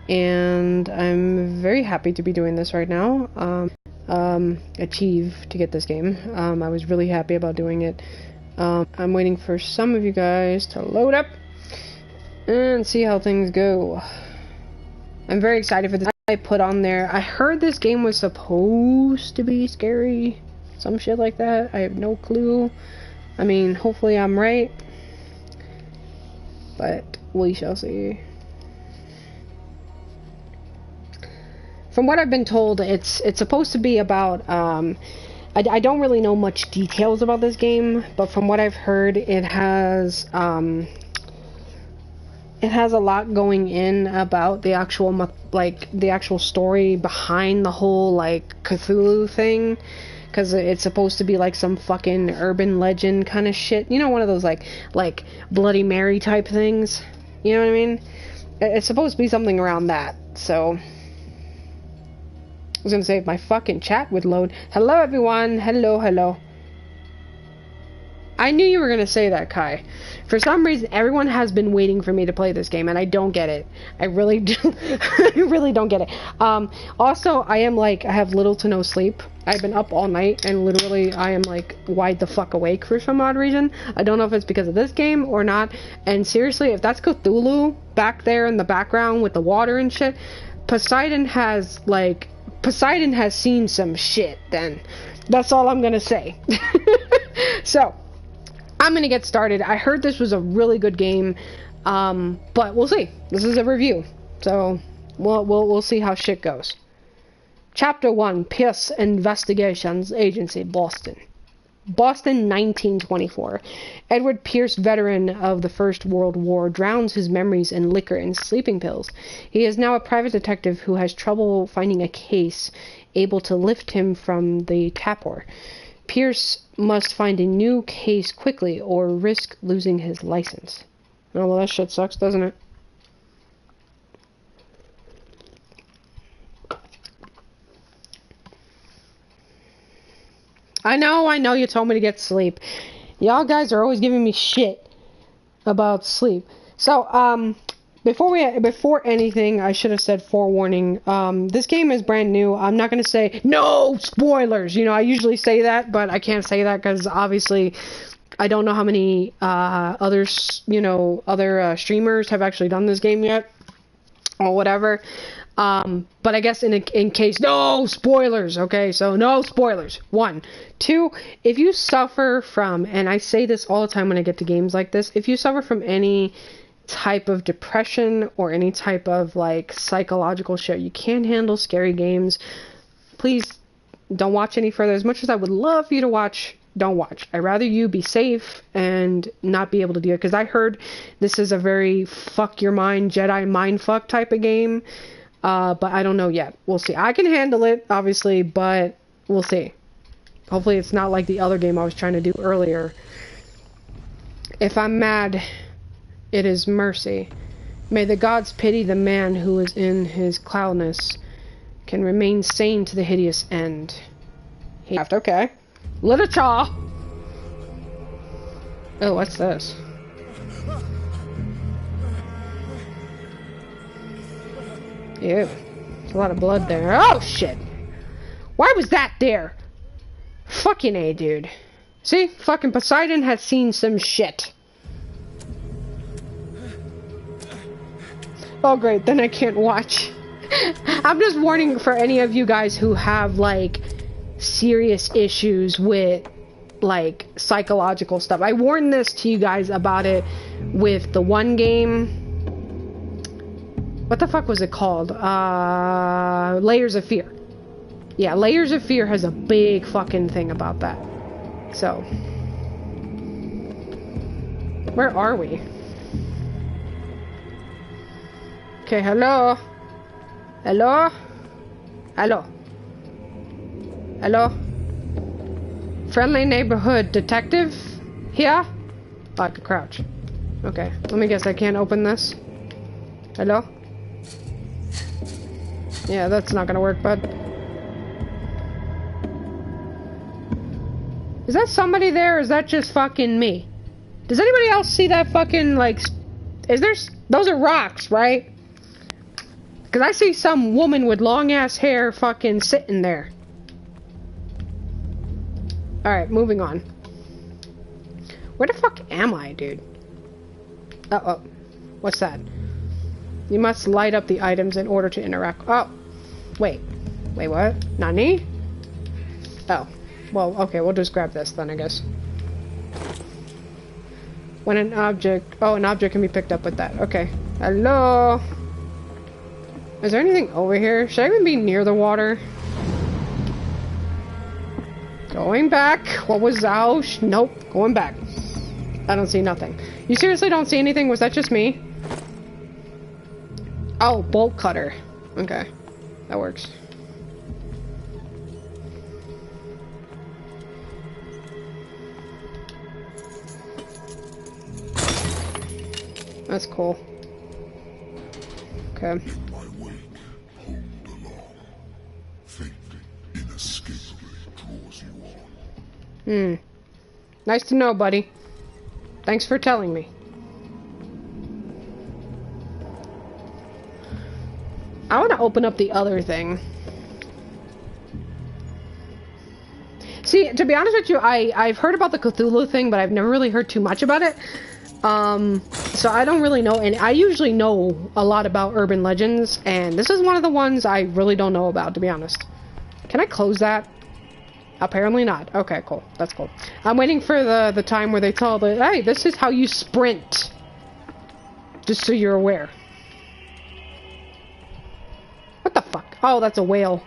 and I'm very happy to be doing this right now. Achieve to get this game. I was really happy about doing it. I'm waiting for some of you guys to load up and see how things go. I'm very excited for this. I put on there, I heard this game was supposed to be scary, some shit like that. I have no clue. I mean, hopefully I'm right, but we shall see. From what I've been told, it's supposed to be about, I don't really know much details about this game, but from what I've heard, it has a lot going in about the actual, like, the actual story behind the whole, like, Cthulhu thing, because it's supposed to be, like, some fucking urban legend kind of shit, you know, one of those, like, Bloody Mary type things, you know what I mean? It's supposed to be something around that, so... I was gonna say if my fucking chat would load. Hello everyone, hello. I knew you were gonna say that, Kai. For some reason, everyone has been waiting for me to play this game, and I don't get it. I really do. I really don't get it. Also, I have little to no sleep. I've been up all night, and literally, I am, like, wide the fuck awake for some odd reason. I don't know if it's because of this game or not, and seriously, if that's Cthulhu back there in the background with the water and shit, Poseidon has seen some shit, then. That's all I'm gonna say. So, I'm gonna get started. I heard this was a really good game, but we'll see. This is a review, so we'll see how shit goes. Chapter 1, Pierce Investigations Agency, Boston. Boston, 1924. Edward Pierce, veteran of the First World War, drowns his memories in liquor and sleeping pills. He is now a private detective who has trouble finding a case able to lift him from the tapper. Pierce must find a new case quickly or risk losing his license. Oh, well, that shit sucks, doesn't it? I know, you told me to get sleep. Y'all guys are always giving me shit about sleep. So, before anything, I should have said forewarning. This game is brand new. I'm not gonna say, no spoilers! You know, I usually say that, but I can't say that because obviously I don't know how many, other streamers have actually done this game yet. Or whatever. But I guess in case, no spoilers, okay? So no spoilers. 1. 2, if you suffer from, and I say this all the time when I get to games like this, if you suffer from any type of depression or any type of, like, psychological shit, you can't handle scary games, please don't watch any further. As much as I would love for you to watch, don't watch. I'd rather you be safe and not be able to do it, because I heard this is a very fuck your mind, Jedi mindfuck type of game. But I don't know yet. We'll see. I can handle it, obviously, but we'll see. Hopefully it's not like the other game I was trying to do earlier. If I'm mad, it is mercy. May the gods pity the man who is in his cloudness, can remain sane to the hideous end. Okay. Literature! Oh, what's this? Ew. There's a lot of blood there. Oh, shit! Why was that there? Fucking A, dude. See? Fucking Poseidon has seen some shit. Oh, great. Then I can't watch. I'm just warning for any of you guys who have, like, serious issues with, like, psychological stuff. I warned this to you guys about it with the one game. What the fuck was it called? Layers of Fear. Yeah, Layers of Fear has a big fucking thing about that. So. Where are we? Okay, hello? Hello? Hello? Hello? Friendly neighborhood detective? Here? Oh, I could crouch. Okay, let me guess, I can't open this. Hello? Yeah, that's not gonna work, bud. Is that somebody there, or is that just fucking me? Does anybody else see that fucking, like... Those are rocks, right? Because I see some woman with long-ass hair fucking sitting there. Alright, moving on. Where the fuck am I, dude? Uh-oh. What's that? You must light up the items in order to interact. Oh. Wait. Wait, what? Nani? Oh. Well, okay, we'll just grab this then, I guess. When an object... Oh, an object can be picked up with that. Okay. Hello? Is there anything over here? Should I even be near the water? Going back. What was... Oh, nope. Going back. I don't see nothing. You seriously don't see anything? Was that just me? Oh, bolt cutter. Okay. That works. That's cool. Okay. In my wake, hold along. Fate inescapably draws you on. Nice to know, buddy. Thanks for telling me. I want to open up the other thing. See, to be honest with you, I've heard about the Cthulhu thing, but I've never really heard too much about it. So I don't really know, and I usually know a lot about urban legends, and this is one of the ones I really don't know about, to be honest. Can I close that? Apparently not. Okay, cool. That's cool. I'm waiting for the time where they tell the, hey, this is how you sprint. Just so you're aware. What the fuck? Oh, that's a whale.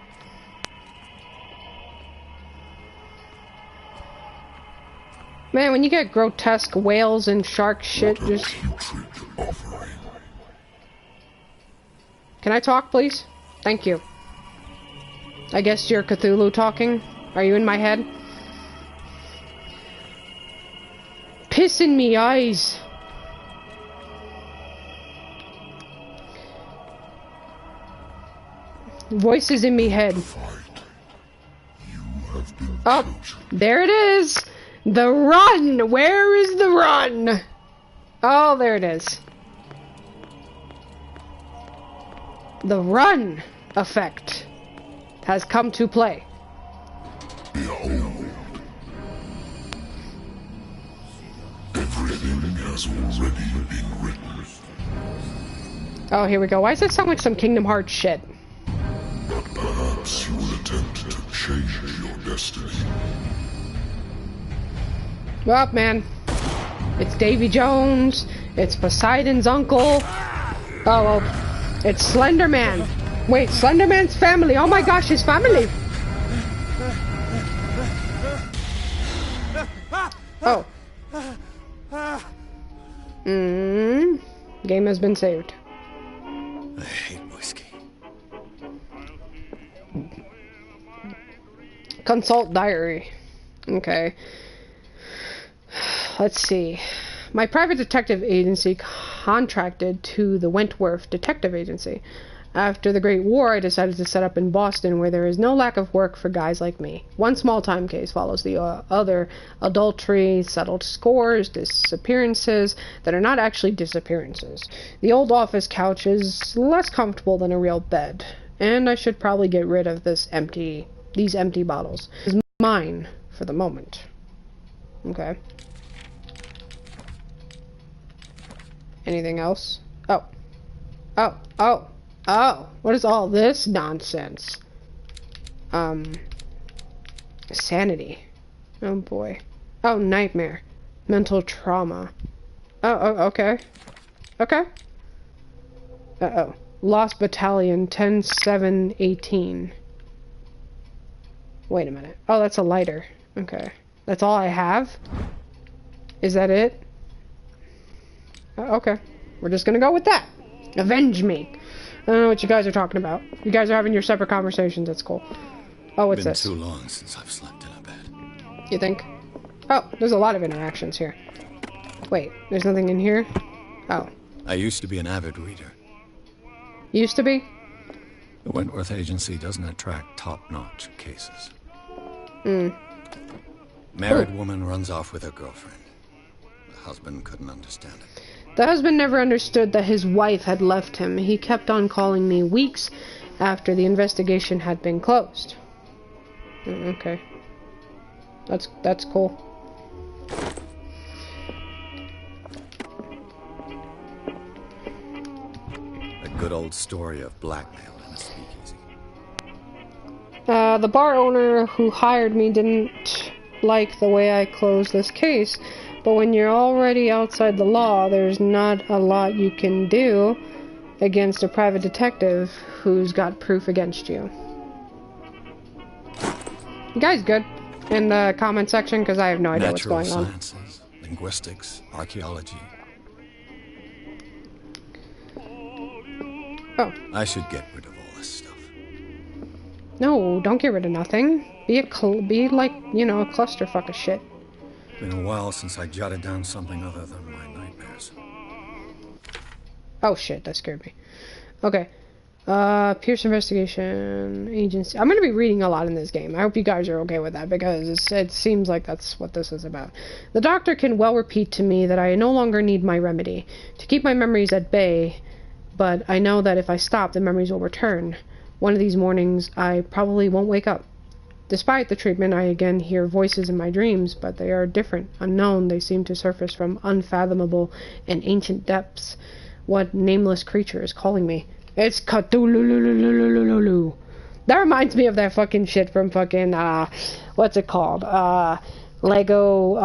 Man, when you get grotesque whales and shark shit, just... Can I talk, please? Thank you. I guess you're Cthulhu talking? Are you in my head? Piss in me eyes. Voices in me head. Oh, there it is. The run! Where is the run? Oh, there it is. The run effect has come to play. Behold. Everything has already been written. Oh, here we go. Why does it sound like some Kingdom Hearts shit? But perhaps you will attempt to change your destiny. Well, man. It's Davy Jones. It's Poseidon's uncle. Oh, it's Slender Man. Wait, Slender Man's family. Oh my gosh, his family. Oh. Game has been saved. I hate whiskey. Consult diary. Okay. Let's see. My private detective agency contracted to the Wentworth Detective Agency. After the Great War, I decided to set up in Boston, where there is no lack of work for guys like me. One small-time case follows the other: adultery, settled scores, disappearances that are not actually disappearances. The old office couch is less comfortable than a real bed, and I should probably get rid of these empty bottles. It's mine for the moment. Okay. Anything else? Oh. What is all this nonsense? Sanity. Oh boy. Oh, nightmare. Mental trauma. Oh, okay. Okay. Uh-oh. Lost Battalion 10-7-18. Wait a minute. Oh, that's a lighter. Okay. That's all I have? Is that it? Okay. We're just gonna go with that. Avenge me. I don't know what you guys are talking about. You guys are having your separate conversations. That's cool. Oh, what's this? Been too long since I've slept in a bed. You think? Oh, there's a lot of interactions here. Wait, there's nothing in here? Oh. I used to be an avid reader. Used to be? The Wentworth Agency doesn't attract top-notch cases. Married woman runs off with her girlfriend. The husband couldn't understand it. The husband never understood that his wife had left him. He kept on calling me weeks after the investigation had been closed. Okay. That's cool. A good old story of blackmail in a speakeasy. The bar owner who hired me didn't like the way I closed this case, but when you're already outside the law, there's not a lot you can do against a private detective who's got proof against you. You guys good in the comment section? Because I have no idea what's going on. Natural sciences, linguistics, archaeology. Oh. I should get rid of all this stuff. No, don't get rid of nothing. Be like, you know, a clusterfuck of shit. Been a while since I jotted down something other than my nightmares. Oh shit, that scared me. Okay. Pierce Investigation Agency. I'm gonna be reading a lot in this game. I hope you guys are okay with that, because it seems like that's what this is about. The doctor can well repeat to me that I no longer need my remedy to keep my memories at bay, but I know that if I stop, the memories will return. One of these mornings, I probably won't wake up. Despite the treatment, I again hear voices in my dreams, but they are different, unknown. They seem to surface from unfathomable and ancient depths. What nameless creature is calling me? It's Cthulhu. That reminds me of that fucking shit from fucking, what's it called? Lego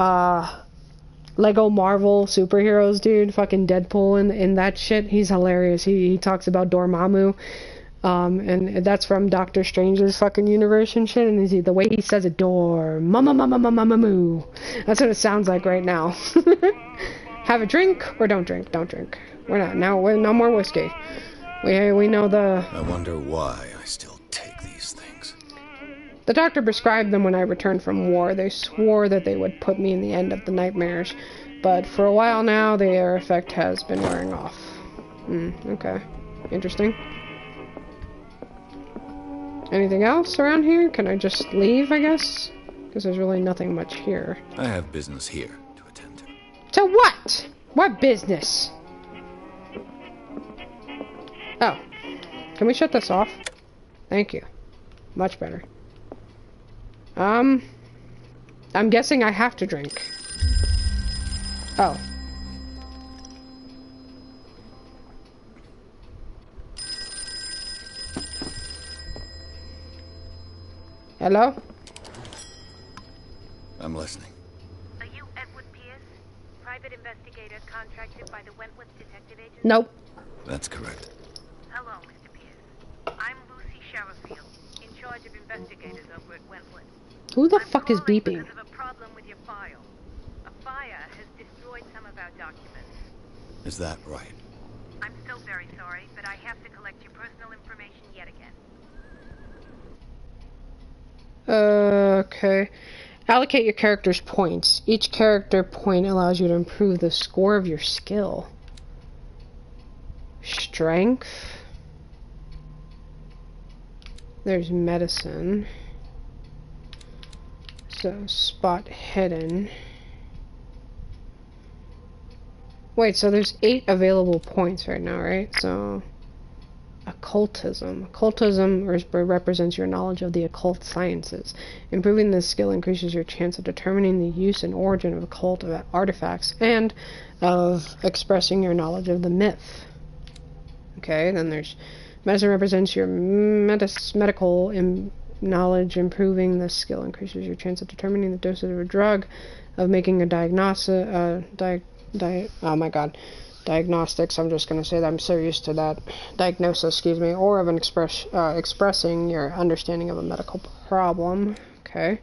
Marvel superheroes, dude. Fucking Deadpool in that shit. He's hilarious. He talks about Dormammu. And that's from Doctor Strange's fucking universe and shit, and the way he says it, Dormammu. That's what it sounds like right now. Have a drink or don't drink? Don't drink. We're no more whiskey. We know the... I wonder why I still take these things. The doctor prescribed them when I returned from war. They swore that they would put me in the end of the nightmares, but for a while now, their effect has been wearing off. Okay. Interesting. Anything else around here? Can I just leave, I guess? Because there's really nothing much here. I have business here to attend to. To what? What business? Oh. Can we shut this off? Thank you. Much better. I'm guessing I have to drink. Oh. Hello? I'm listening. Are you Edward Pierce, private investigator contracted by the Wentworth Detective Agency? Nope. That's correct. Hello, Mr. Pierce. I'm Lucy Sherifield, in charge of investigators over at Wentworth. Who the I'm fuck is calling beeping? because of a problem with your file. A fire has destroyed some of our documents. Is that right? I'm so very sorry, but I have to collect your personal information yet again. Okay. Allocate your character's points. Each character point allows you to improve the score of your skill. Strength. There's medicine. So, spot hidden. Wait, so there's 8 available points right now, right? So... Occultism. Occultism represents your knowledge of the occult sciences. Improving this skill increases your chance of determining the use and origin of occult artifacts and of expressing your knowledge of the myth. Okay, then there's medicine represents your medical knowledge. Improving this skill increases your chance of determining the dosage of a drug, of making a diagnosis. Oh my god. Diagnostics, I'm just going to say that I'm so used to that. Diagnosis, excuse me, or of an expressing your understanding of a medical problem. Okay.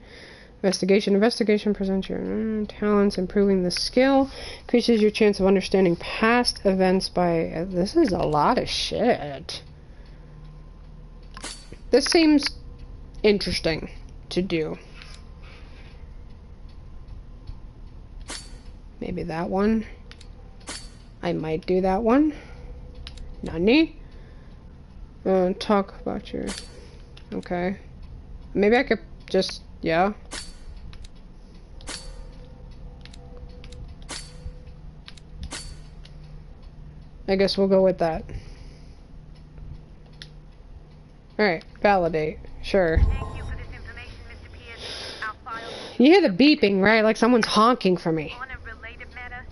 Investigation. Investigation presents your talents. Improving the skill increases your chance of understanding past events by... this is a lot of shit. This seems interesting to do. Maybe that one. I might do that one. Nani? Talk about your... Okay. Maybe I could just... yeah. I guess we'll go with that. Alright, validate. Sure. Thank you for this information, Mr. Pierce. Our files. You hear the beeping, right? Like someone's honking for me. On a related matter,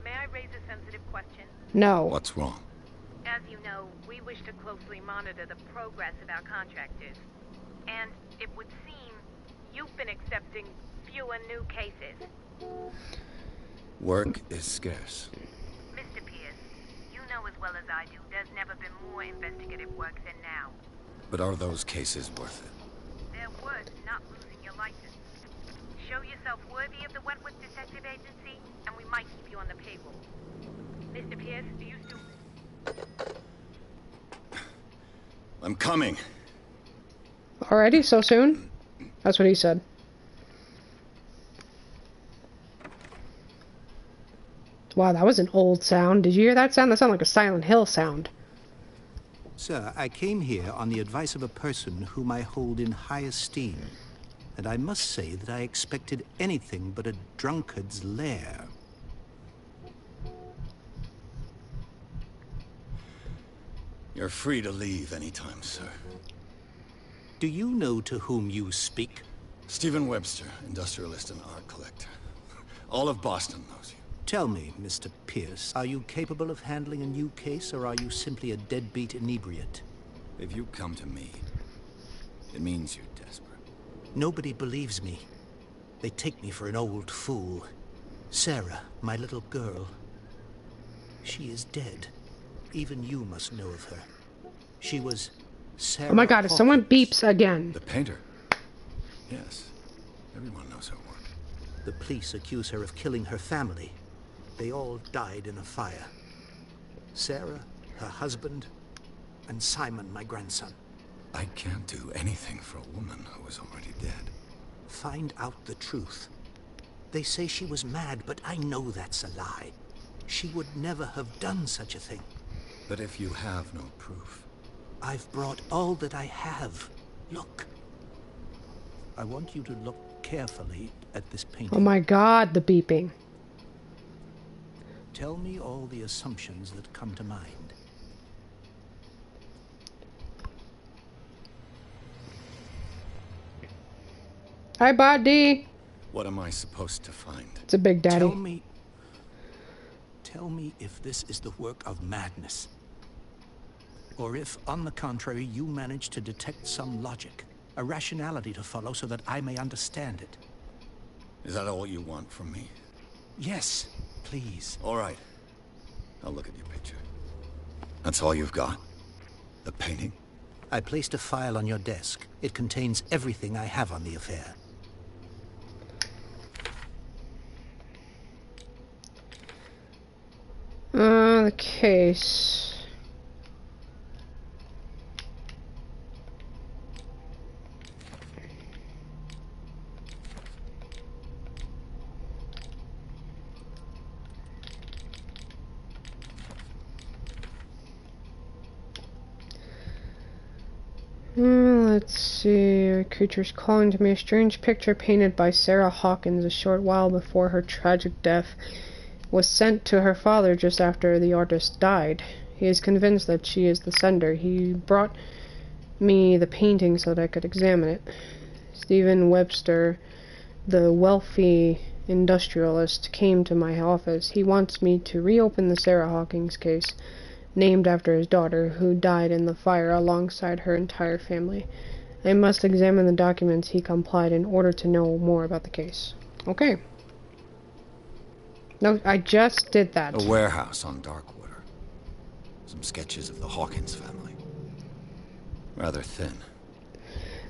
may I raise a sensitive question? No. What's wrong? As you know, we wish to closely monitor the progress of our contractors. And it would seem you've been accepting fewer new cases. Work is scarce. Mr. Pierce, you know as well as I do, there's never been more investigative work than now. But are those cases worth it? They're worth not losing your license. Show yourself worthy of the Wentworth Detective Agency, and we might keep you on the payroll. Mr. Pierce, do you still... I'm coming. Already? So soon? That's what he said. Wow, that was an old sound. Did you hear that sound? That sounded like a Silent Hill sound. Sir, I came here on the advice of a person whom I hold in high esteem. And I must say that I expected anything but a drunkard's lair. You're free to leave anytime, sir. Do you know to whom you speak? Stephen Webster, industrialist and art collector. All of Boston knows you. Tell me, Mr. Pierce, are you capable of handling a new case, or are you simply a deadbeat inebriate? If you come to me, it means you're desperate. Nobody believes me. They take me for an old fool. Sarah, my little girl, she is dead. Even you must know of her. She was Sarah Oh my god, if someone Hawkins. beeps again. The painter? Yes. Everyone knows her work. The police accuse her of killing her family. They all died in a fire. Sarah, her husband, and Simon, my grandson. I can't do anything for a woman who is already dead. Find out the truth. They say she was mad, but I know that's a lie. She would never have done such a thing. But if you have no proof... I've brought all that I have. Look. I want you to look carefully at this painting. Oh my god, the beeping. Tell me all the assumptions that come to mind. Hi, Buddy. What am I supposed to find? It's a big daddy. Tell me if this is the work of madness. Or if, on the contrary, you manage to detect some logic, a rationality to follow so that I may understand it. Is that all you want from me? Yes, please. All right. I'll look at your picture. That's all you've got? The painting? I placed a file on your desk. It contains everything I have on the affair. The case. Let's see. A creature's calling to me. A strange picture painted by Sarah Hawkins a short while before her tragic death was sent to her father just after the artist died. He is convinced that she is the sender. He brought me the painting so that I could examine it. Stephen Webster, the wealthy industrialist, came to my office. He wants me to reopen the Sarah Hawkins case, named after his daughter, who died in the fire alongside her entire family. I must examine the documents he compiled in order to know more about the case. Okay. No, I just did that. A warehouse on Darkwater. Some sketches of the Hawkins family. Rather thin.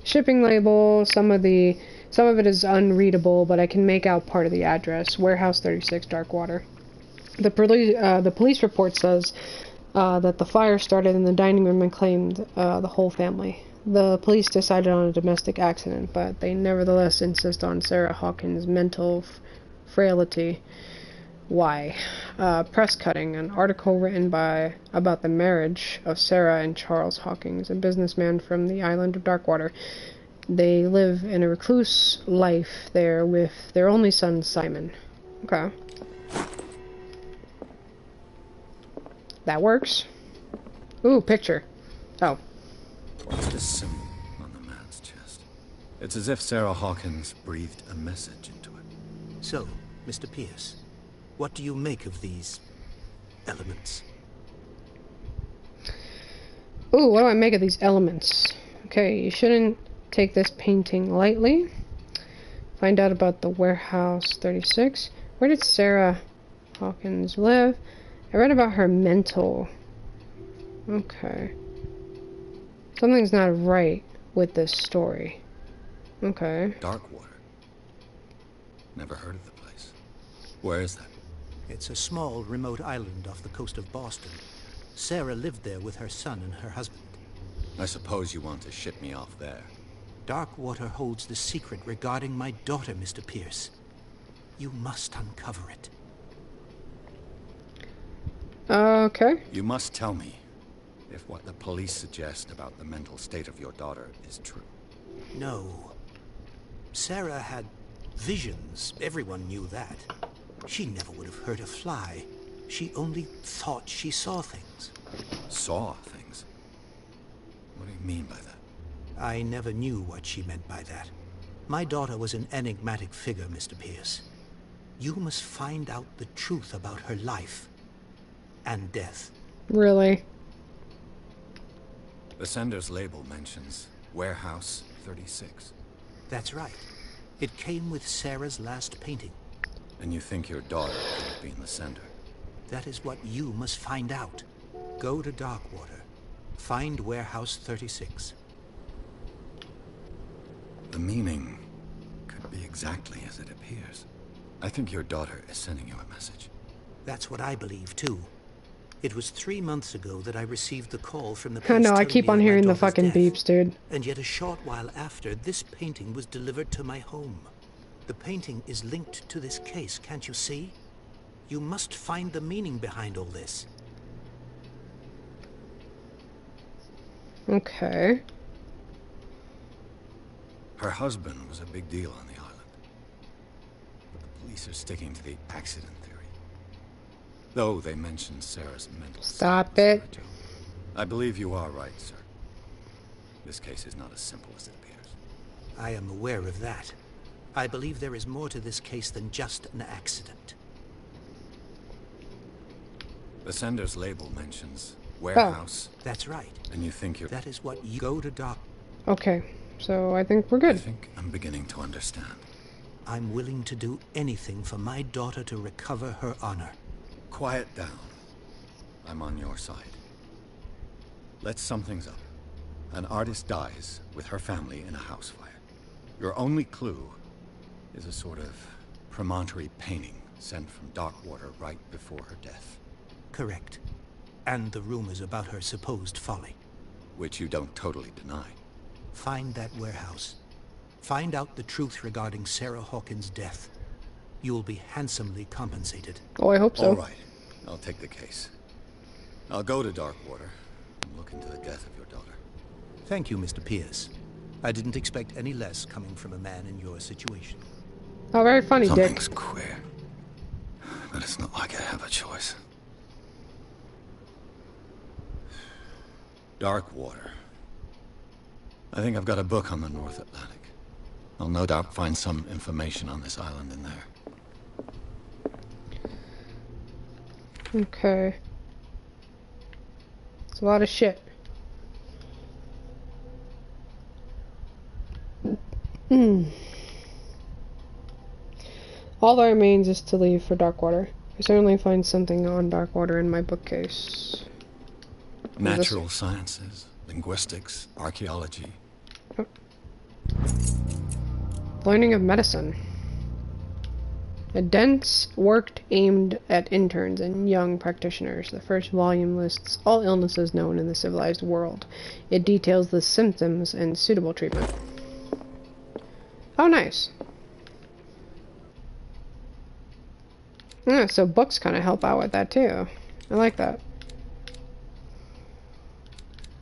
Shipping label, some of it is unreadable, but I can make out part of the address. Warehouse 36, Darkwater. The police report says that the fire started in the dining room and claimed the whole family. The police decided on a domestic accident, but they nevertheless insist on Sarah Hawkins' mental frailty. Why? Press cutting, an article written about the marriage of Sarah and Charles Hawkins, a businessman from the island of Darkwater. They live in a recluse life there with their only son, Simon. Okay. That works. Ooh, picture. Oh. What's this symbol on the man's chest? It's as if Sarah Hawkins breathed a message into it. So, Mr. Pierce, what do you make of these elements? Ooh, what do I make of these elements? Okay, you shouldn't take this painting lightly. Find out about the warehouse 36. Where did Sarah Hawkins live? I read about her mental. Okay. Something's not right with this story. Okay. Darkwater. Never heard of the place. Where is that? It's a small, remote island off the coast of Boston. Sarah lived there with her son and her husband. I suppose you want to ship me off there. Darkwater holds the secret regarding my daughter, Mr. Pierce. You must uncover it. Okay. You must tell me if what the police suggest about the mental state of your daughter is true. No. Sarah had visions. Everyone knew that. She never would have hurt a fly. She only thought she saw things. Saw things? What do you mean by that? I never knew what she meant by that. My daughter was an enigmatic figure, Mr. Pierce. You must find out the truth about her life and death. Really? The sender's label mentions Warehouse 36. That's right. It came with Sarah's last painting. And you think your daughter could have been the sender? That is what you must find out. Go to Darkwater. Find Warehouse 36. The meaning could be exactly as it appears. I think your daughter is sending you a message. That's what I believe, too. It was 3 months ago that I received the call from the I police. know, I telling keep me on of my hearing the daughter's fucking death. beeps, dude. And yet a short while after, this painting was delivered to my home. The painting is linked to this case, can't you see? You must find the meaning behind all this. Okay. Her husband was a big deal on the island. But the police are sticking to the accident theory. Though they mentioned Sarah's mental Stop state was it. there, too. I believe you are right, sir. This case is not as simple as it appears. I am aware of that. I believe there is more to this case than just an accident. The sender's label mentions warehouse, That's right. and you think you're... That is what you go to Dark. Okay. So I think we're I good. think I'm beginning to understand. I'm willing to do anything for my daughter to recover her honor. Quiet down. I'm on your side. Let's sum things up. An artist dies with her family in a house fire. Your only clue is a sort of promontory painting sent from Darkwater right before her death. Correct. And the rumors about her supposed folly. Which you don't totally deny. Find that warehouse. Find out the truth regarding Sarah Hawkins' death. You'll be handsomely compensated. Oh, I hope so. All right. I'll take the case. I'll go to Darkwater and look into the death of your daughter. Thank you, Mr. Pierce. I didn't expect any less coming from a man in your situation. Oh, very funny, Dick. Something's queer. But it's not like I have a choice. Darkwater. I think I've got a book on the North Atlantic. I'll no doubt find some information on this island in there. Okay. It's a lot of shit. All that remains is to leave for Darkwater. I certainly find something on Darkwater in my bookcase. Natural sciences, linguistics, archaeology. Learning of medicine. A dense work aimed at interns and young practitioners. The first volume lists all illnesses known in the civilized world. It details the symptoms and suitable treatment. Oh, nice. Yeah, so books kind of help out with that too. I like that.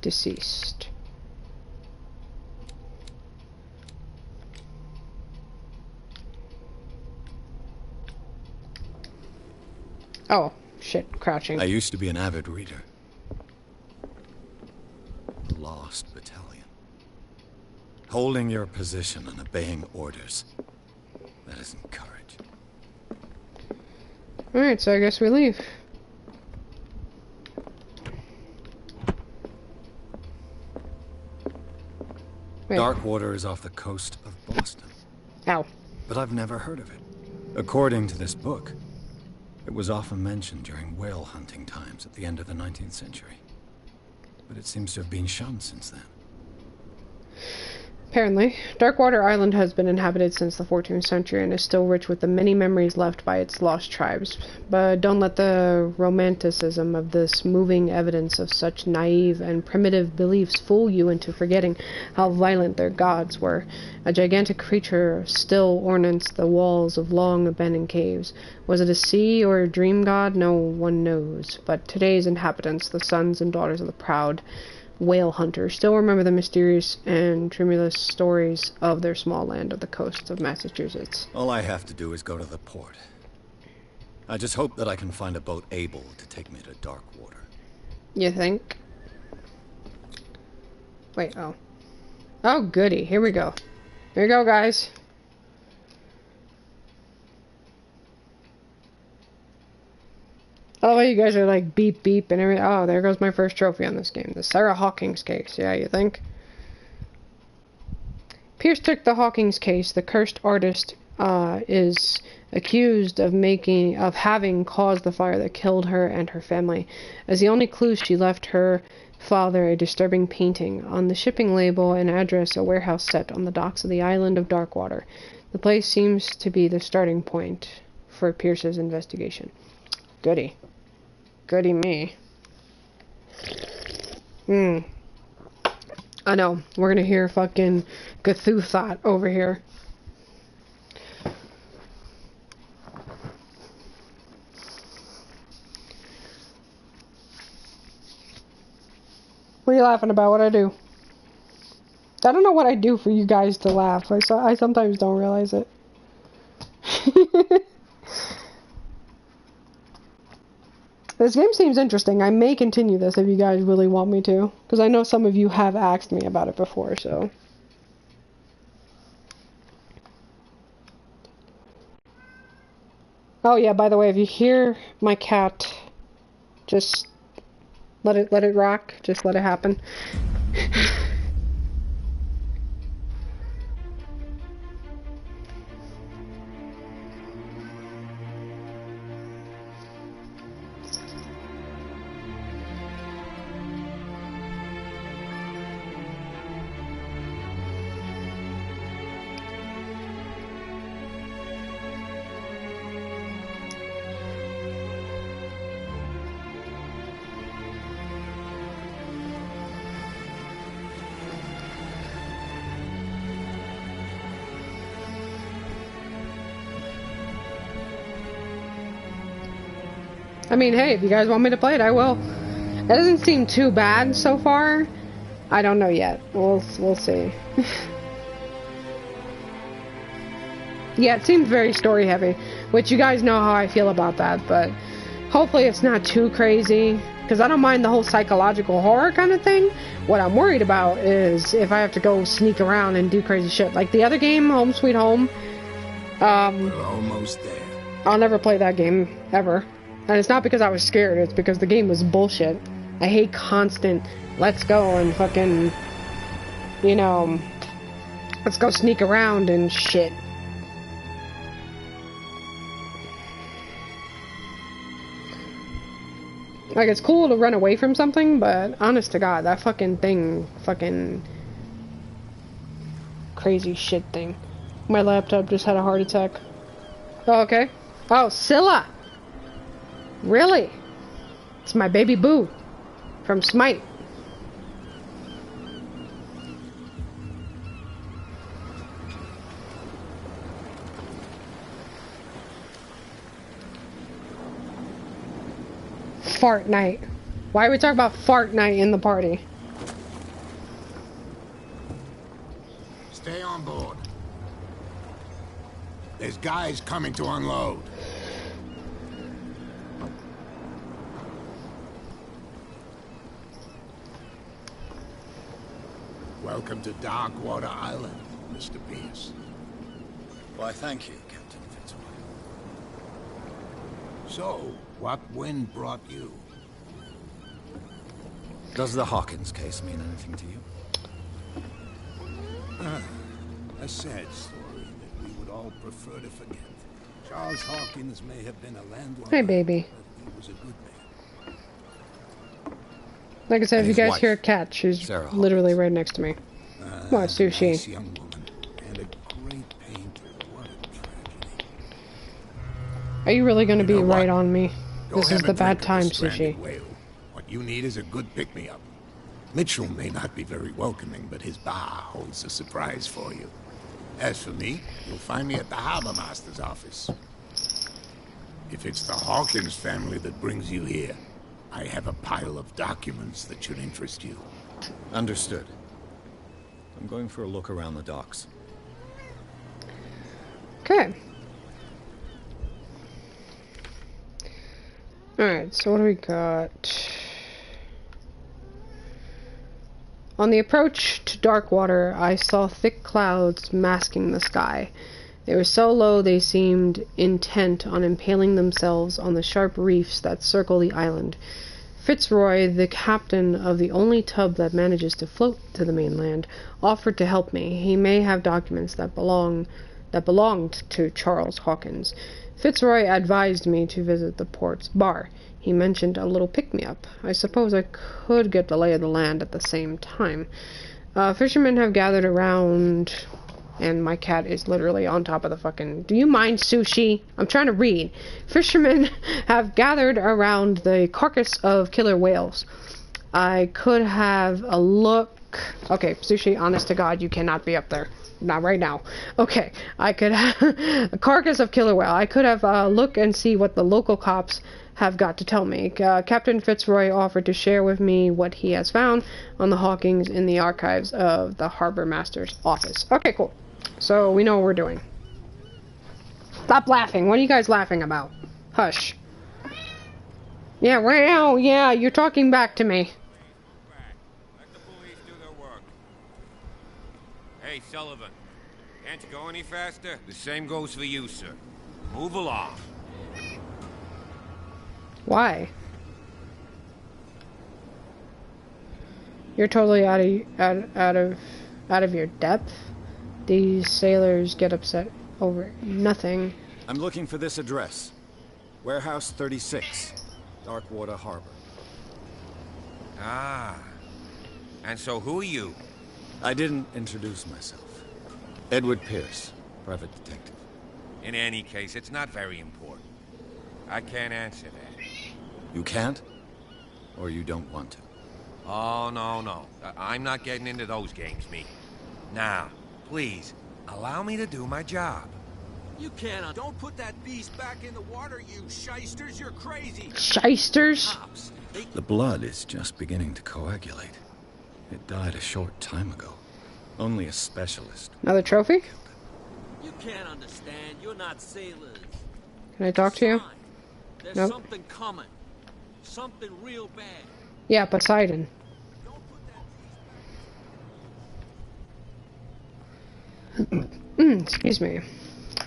Deceased. Oh, shit, crouching. I used to be an avid reader. The Lost Battalion. Holding your position and obeying orders. That isn't courage. Alright, so I guess we leave. Wait. Darkwater is off the coast of Boston. Ow. But I've never heard of it. According to this book, it was often mentioned during whale hunting times at the end of the 19th century. But it seems to have been shunned since then. Apparently, Darkwater Island has been inhabited since the 14th century and is still rich with the many memories left by its lost tribes. But don't let the romanticism of this moving evidence of such naive and primitive beliefs fool you into forgetting how violent their gods were. A gigantic creature still ornaments the walls of long-abandoned caves. Was it a sea or a dream god? No one knows. But today's inhabitants, the sons and daughters of the proud whale hunters, still remember the mysterious and tremulous stories of their small land of the coast of Massachusetts. All I have to do is go to the port. I just hope that I can find a boat able to take me to Darkwater. You think? Wait, oh. Oh, goody. Here we go. Here we go, guys. Oh, you guys are like beep beep and everything. Oh, there goes my first trophy on this game. The Sarah Hawkins case. Yeah, you think? Pierce took the Hawkins case. The cursed artist is accused of having caused the fire that killed her and her family. As the only clue, she left her father a disturbing painting. On the shipping label and address, a warehouse set on the docks of the island of Darkwater. The place seems to be the starting point for Pierce's investigation. Goody. Goody me. I know. We're gonna hear fucking Cthulhu thought over here. What are you laughing about? What'd I do? I don't know what I do for you guys to laugh. I sometimes don't realize it. This game seems interesting. I may continue this if you guys really want me to. Because I know some of you have asked me about it before, so. Oh yeah, by the way, if you hear my cat, just let it rock. Just let it happen. I mean, hey, if you guys want me to play it, I will. It doesn't seem too bad so far. I don't know yet. We'll see. Yeah, it seems very story heavy, which you guys know how I feel about that, but hopefully it's not too crazy, because I don't mind the whole psychological horror kind of thing. What I'm worried about is if I have to go sneak around and do crazy shit. Like the other game, Home Sweet Home. We're almost there. I'll never play that game, ever. And it's not because I was scared, it's because the game was bullshit. I hate constant, let's go and fucking, you know, let's go sneak around and shit. Like, it's cool to run away from something, but honest to God, that fucking thing, fucking crazy shit thing. My laptop just had a heart attack. Oh, okay. Oh, Scylla! Really? It's my baby boo from Smite. Fart night. Why are we talking about fart night in the party? Stay on board. There's guys coming to unload. Welcome to Darkwater Island, Mr. Pierce. Why, thank you, Captain Fitzroy. So, what wind brought you? Does the Hawkins case mean anything to you? A sad story that we would all prefer to forget. Charles Hawkins may have been a landlord. Hey, baby. But he was a good man. Like I said, And if you his guys wife, hear a cat, she's Sarah literally Hawkins. right next to me. What, Sushi? Nice young woman. And a great painter. What a tragedy. Are you really going to be You know what? right on me? Go This have is a the drink bad of the time, stranded Sushi. whale. What you need is a good pick-me-up. Mitchell may not be very welcoming, but his bar holds a surprise for you. As for me, you'll find me at the harbor master's office. If it's the Hawkins family that brings you here, I have a pile of documents that should interest you. Understood. I'm going for a look around the docks. Okay. Alright, so what do we got? On the approach to Darkwater, I saw thick clouds masking the sky. They were so low they seemed intent on impaling themselves on the sharp reefs that circle the island. Fitzroy, the captain of the only tub that manages to float to the mainland, offered to help me. He may have documents that belonged to Charles Hawkins. Fitzroy advised me to visit the port's bar. He mentioned a little pick-me-up. I suppose I could get the lay of the land at the same time. Fishermen have gathered around, and my cat is literally on top of the fucking... Do you mind, Sushi? I'm trying to read. Fishermen have gathered around the carcass of killer whales. I could have a look... Okay, Sushi, honest to God, you cannot be up there. Not right now. Okay, I could have... a carcass of killer whale. I could have a look and see what the local cops have got to tell me. Captain Fitzroy offered to share with me what he has found on the Hawkins in the archives of the Harbor Master's office. Okay, cool. So we know what we're doing. Stop laughing. What are you guys laughing about? Hush. Yeah, well, yeah, you're talking back to me. Let the police do their work. Hey, Sullivan. Can't you go any faster? The same goes for you, sir. Move along. Why? You're totally out of your depth. These sailors get upset over nothing. I'm looking for this address. Warehouse 36, Darkwater Harbor. Ah. And so who are you? I didn't introduce myself. Edward Pierce, private detective. In any case, it's not very important. I can't answer that. You can't? Or you don't want to? Oh, no. I'm not getting into those games, me. Now, please, allow me to do my job. You cannot. Don't put that beast back in the water, you shysters. You're crazy. Shysters? Cops. The blood is just beginning to coagulate. It died a short time ago. Only a specialist. Another trophy? You can't understand. You're not sailors. Can I talk to you? Sign. There's Nope. something coming. Something real bad. Yeah, Poseidon. Don't put that beast back. Excuse me.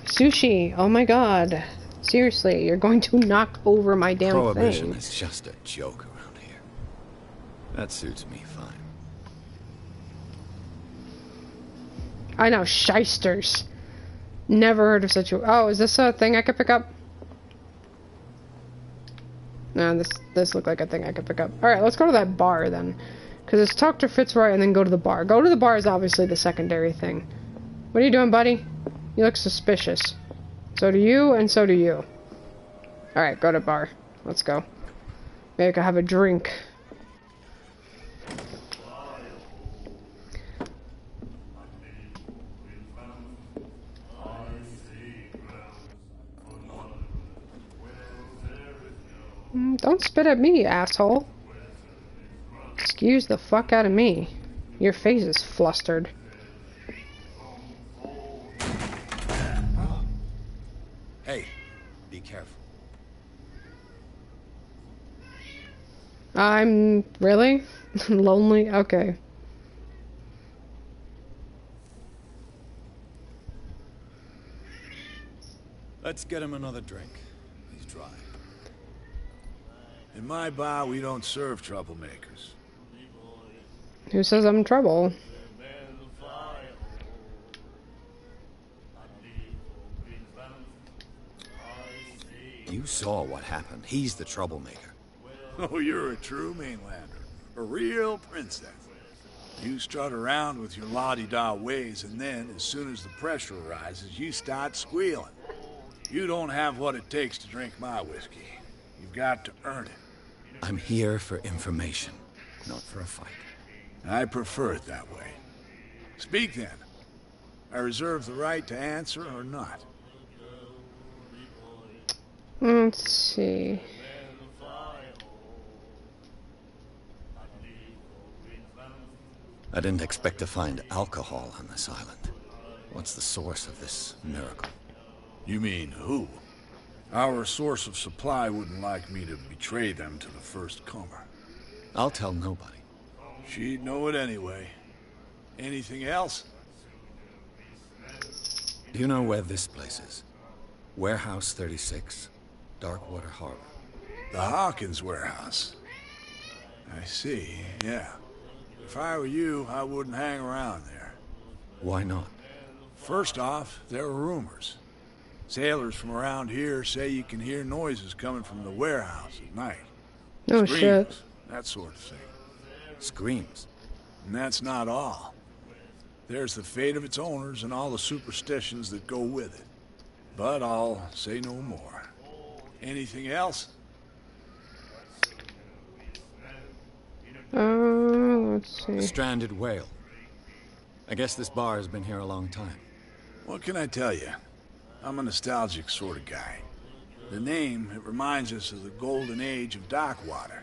Sushi, oh my god. Seriously, you're going to knock over my damn Prohibition thing. is just a joke around here. That suits me fine. I know, shysters. Never heard of such a... Oh, is this a thing I could pick up? No, this looked like a thing I could pick up. Alright, let's go to that bar then. Because it's talk to Fitzroy and then go to the bar. Go to the bar is obviously the secondary thing. What are you doing, buddy? You look suspicious. So do you, and so do you. Alright, go to bar. Let's go. Maybe I could have a drink. Don't spit at me, asshole. Excuse the fuck out of me. Your face is flustered. Hey, be careful. I'm... really? Lonely? Okay. Let's get him another drink. He's dry. In my bar, we don't serve troublemakers. Who says I'm in trouble? You saw what happened. He's the troublemaker. Oh, you're a true mainlander. A real princess. You strut around with your la-di-da ways, and then, as soon as the pressure arises, you start squealing. You don't have what it takes to drink my whiskey. You've got to earn it. I'm here for information, not for a fight. I prefer it that way. Speak then. I reserve the right to answer or not. Let's see. I didn't expect to find alcohol on this island. What's the source of this miracle? You mean who? Our source of supply wouldn't like me to betray them to the first comer. I'll tell nobody. She'd know it anyway. Anything else? Do you know where this place is? Warehouse 36, Darkwater Harbor. The Hawkins warehouse. I see, yeah. If I were you, I wouldn't hang around there. Why not? First off, there are rumors. Sailors from around here say you can hear noises coming from the warehouse at night. Oh, Screams, shit. that sort of thing. Screams. And that's not all. There's the fate of its owners and all the superstitions that go with it. But I'll say no more. Anything else? Let's A see. stranded whale. I guess this bar has been here a long time. What can I tell you? I'm a nostalgic sort of guy. The name, it reminds us of the golden age of Darkwater.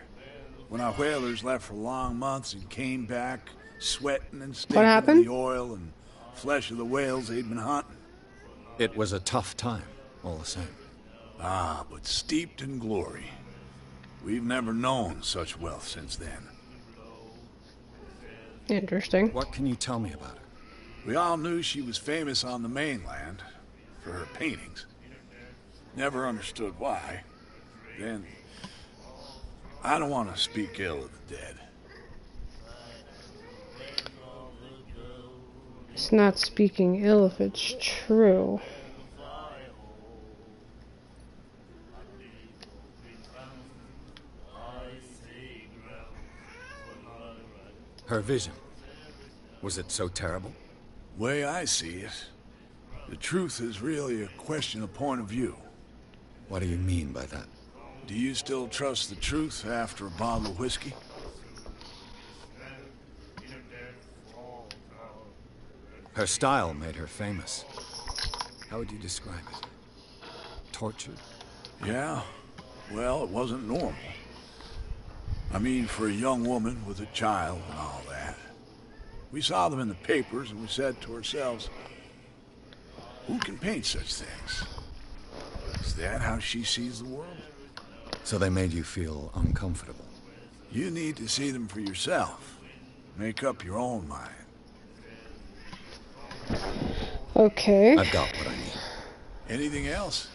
When our whalers left for long months and came back, sweating and stinking of happened? the oil and flesh of the whales they'd been hunting. It was a tough time, all the same. Ah, but steeped in glory. We've never known such wealth since then. Interesting. What can you tell me about her? We all knew she was famous on the mainland for her paintings. Never understood why. Then, I don't want to speak ill of the dead. It's not speaking ill if it's true. Her vision. Was it so terrible? Way I see it, the truth is really a question of point of view. What do you mean by that? Do you still trust the truth after a bottle of whiskey? Her style made her famous. How would you describe it? Tortured? Yeah, well, it wasn't normal. I mean, for a young woman with a child and all that. We saw them in the papers and we said to ourselves, who can paint such things? Is that how she sees the world? So they made you feel uncomfortable. You need to see them for yourself. Make up your own mind. Okay. I've got what I need. Anything else?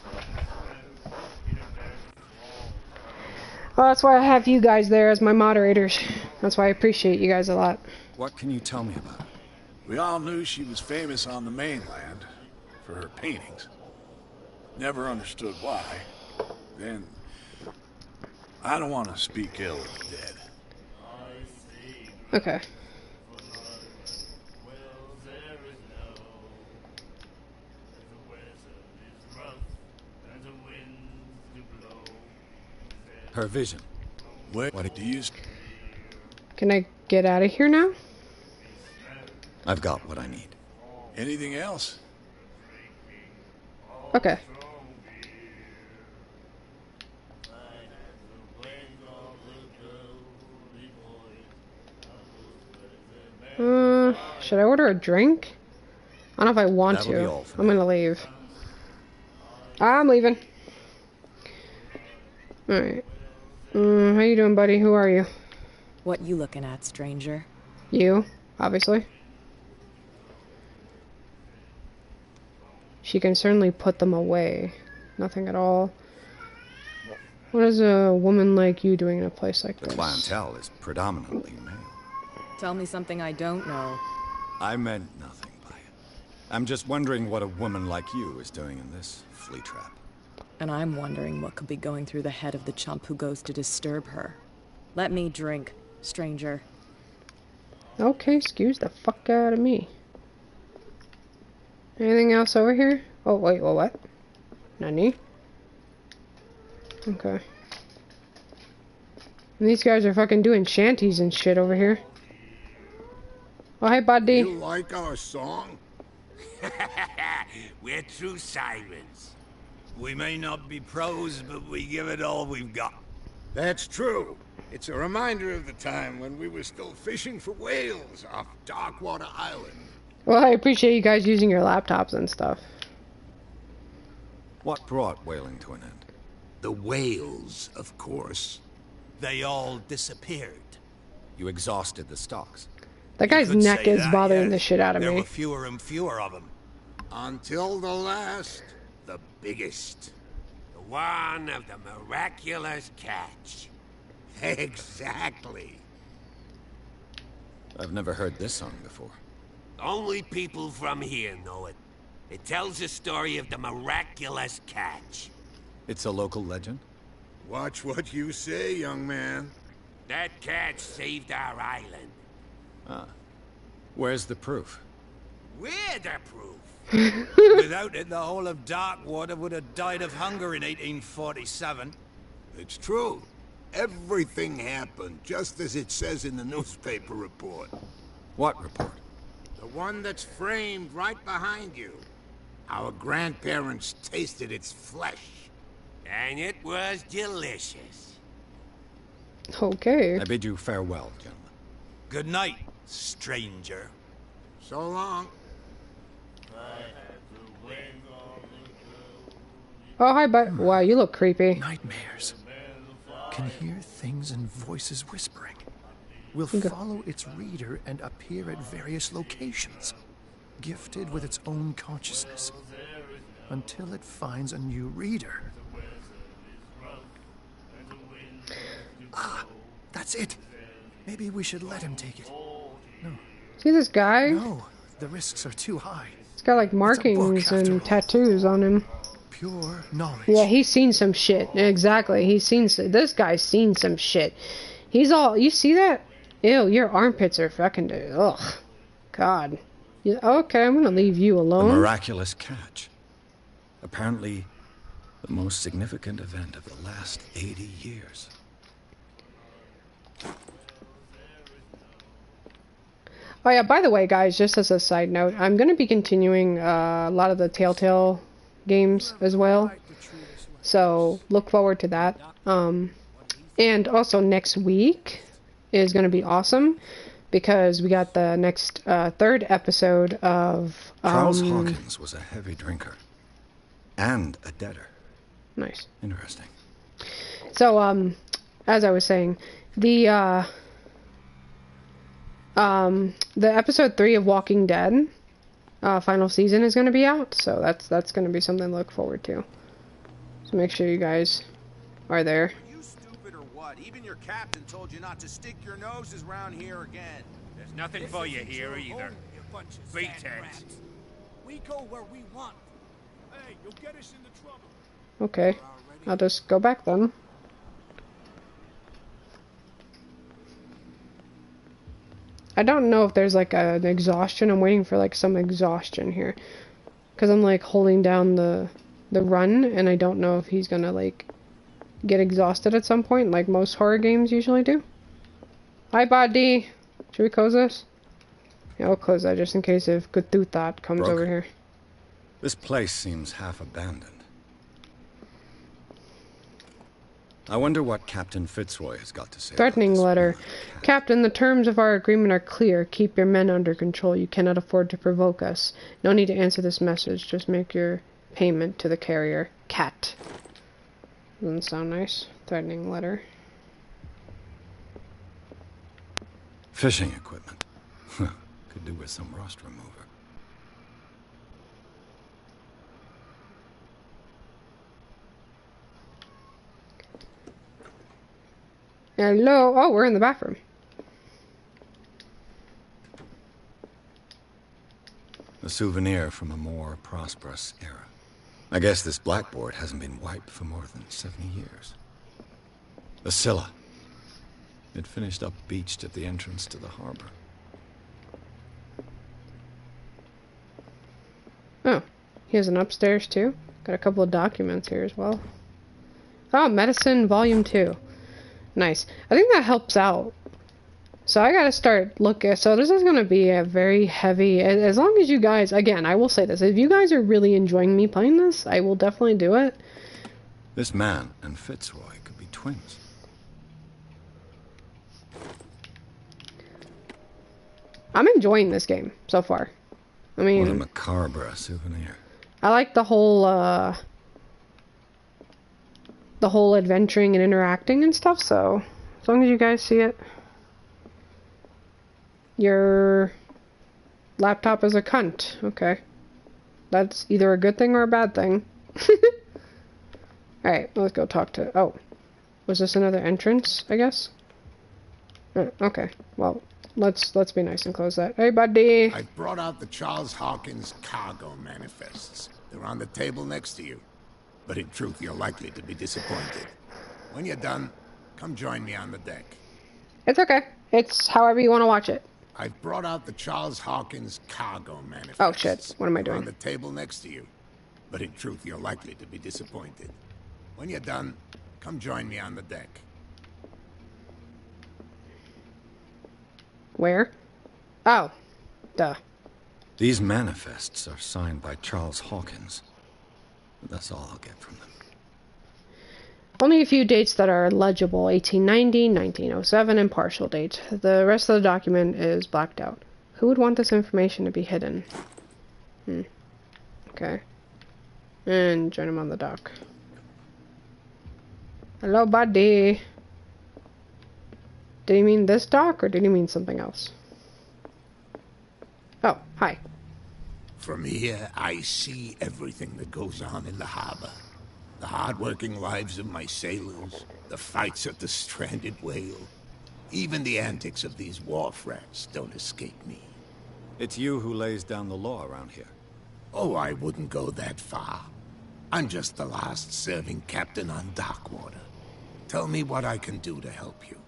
Well, that's why I have you guys there as my moderators. That's why I appreciate you guys a lot. What can you tell me about her? We all knew she was famous on the mainland for her paintings. Never understood why. Then, I don't want to speak ill of the dead. Okay. Her vision. What do you... Can I get out of here now? I've got what I need. Anything else? Okay. Should I order a drink? I don't know if I want That'll be to. all for I'm gonna leave. I'm leaving. Alright. How you doing, buddy? Who are you? What you looking at, stranger? You, obviously. She can certainly put them away. Nothing at all. What is a woman like you doing in a place like The this? clientele is predominantly male. Tell me something I don't know. I meant nothing by it. I'm just wondering what a woman like you is doing in this flea trap. And I'm wondering what could be going through the head of the chump who goes to disturb her. Let me drink, stranger. Okay, excuse the fuck out of me. Anything else over here? Oh, wait, well, what? Nani? Okay. And these guys are fucking doing shanties and shit over here. Oh, hey, buddy. You like our song? We're true sirens. We may not be pros, but we give it all we've got. That's true. It's a reminder of the time when we were still fishing for whales off Darkwater Island. Well, I appreciate you guys using your laptops and stuff. What brought whaling to an end? The whales, of course. They all disappeared. You exhausted the stocks. That guy's could neck say is that, bothering yes. the shit out of There me. were fewer and fewer of them. Until the last, the biggest. The one of the miraculous catch. Exactly. I've never heard this song before. Only people from here know it. It tells the story of the miraculous catch. It's a local legend? Watch what you say, young man. That catch saved our island. Ah. Where's the proof? We're the proof. Without it, the whole of Darkwater would have died of hunger in 1847. It's true. Everything happened just as it says in the newspaper report. What report? The one that's framed right behind you. Our grandparents tasted its flesh. And it was delicious. Okay. I bid you farewell, gentlemen. Good night, stranger. So long. Oh, hi, bud. Wow, you look creepy. Nightmares. Can hear things and voices whispering. Will Okay. follow its reader and appear at various locations, gifted with its own consciousness, until it finds a new reader. Ah, that's it. Maybe we should let him take it. See this guy? No, the risks are too high. He's got like book, markings after and all. tattoos on him. Pure knowledge. Yeah, he's seen some shit. Exactly. This guy's seen some shit. He's all, you see that? Ew, your armpits are fucking, ugh. God. Okay, I'm gonna leave you The alone. miraculous catch. Apparently, the most significant event of the last 80 years. Oh yeah, by the way, guys, just as a side note, I'm gonna be continuing a lot of the Telltale games as well. So, look forward to that. And also next week is gonna be awesome, because we got the next third episode of Charles Hawkins was a heavy drinker. And a debtor. Nice. Interesting. So, as I was saying, the episode 3 of Walking Dead, final season is going to be out, so that's going to be something to look forward to. So make sure you guys are there. Are you stupid or what? Even your captain told you not to stick your noses around here again. There's nothing for you here either. Beatheads. We go where we want. Hey, you'll get us into trouble. Okay, I'll just go back then. I don't know if there's like an exhaustion. I'm waiting for like some exhaustion here, because I'm like holding down the run, and I don't know if he's gonna like get exhausted at some point, like most horror games usually do. Hi, buddy. Should we close this? Yeah, we'll close that just in case if Cthulhu thought comes Broken. over here. This place seems half abandoned. I wonder what Captain Fitzroy has got to say. Threatening about this letter. woman. Captain, the terms of our agreement are clear. Keep your men under control. You cannot afford to provoke us. No need to answer this message. Just make your payment to the carrier. Cat. Doesn't sound nice. Threatening letter. Fishing equipment. Could do with some rust remover. Hello. Oh, we're in the bathroom. A souvenir from a more prosperous era. I guess this blackboard hasn't been wiped for more than 70 years. The Scylla. It finished up beached at the entrance to the harbor. Oh, he has an upstairs too. Got a couple of documents here as well. Oh, medicine volume 2. Nice. I think that helps out. So I gotta start looking. So this is gonna be a very heavy. As long as you guys, again, I will say this: if you guys are really enjoying me playing this, I will definitely do it. This man and Fitzroy could be twins. I'm enjoying this game so far. I mean, What a macabre souvenir. I like the whole adventuring and interacting and stuff. So as long as you guys see it. Your laptop is a cunt. Okay. That's either a good thing or a bad thing. Alright, let's go talk to... Oh. Was this another entrance, I guess? Okay. Well, let's be nice and close that. Hey, buddy! I've brought out the Charles Hawkins cargo manifests. They're on the table next to you. But in truth, you're likely to be disappointed. When you're done, come join me on the deck. It's okay. It's however you want to watch it. I've brought out the Charles Hawkins cargo manifests. Oh shit, what am I doing? On the table next to you. But in truth, you're likely to be disappointed. When you're done, come join me on the deck. Where? Oh. Duh. These manifests are signed by Charles Hawkins. But that's all I'll get from them. Only a few dates that are legible: 1890, 1907, and partial date. The rest of the document is blacked out. Who would want this information to be hidden? Okay. And join him on the dock. Hello, buddy. Did he mean this dock, or did he mean something else? Oh, hi. From here, I see everything that goes on in the harbor. The hard-working lives of my sailors, the fights at the stranded whale. Even the antics of these wharf rats don't escape me. It's you who lays down the law around here. Oh, I wouldn't go that far. I'm just the last serving captain on Darkwater. Tell me what I can do to help you.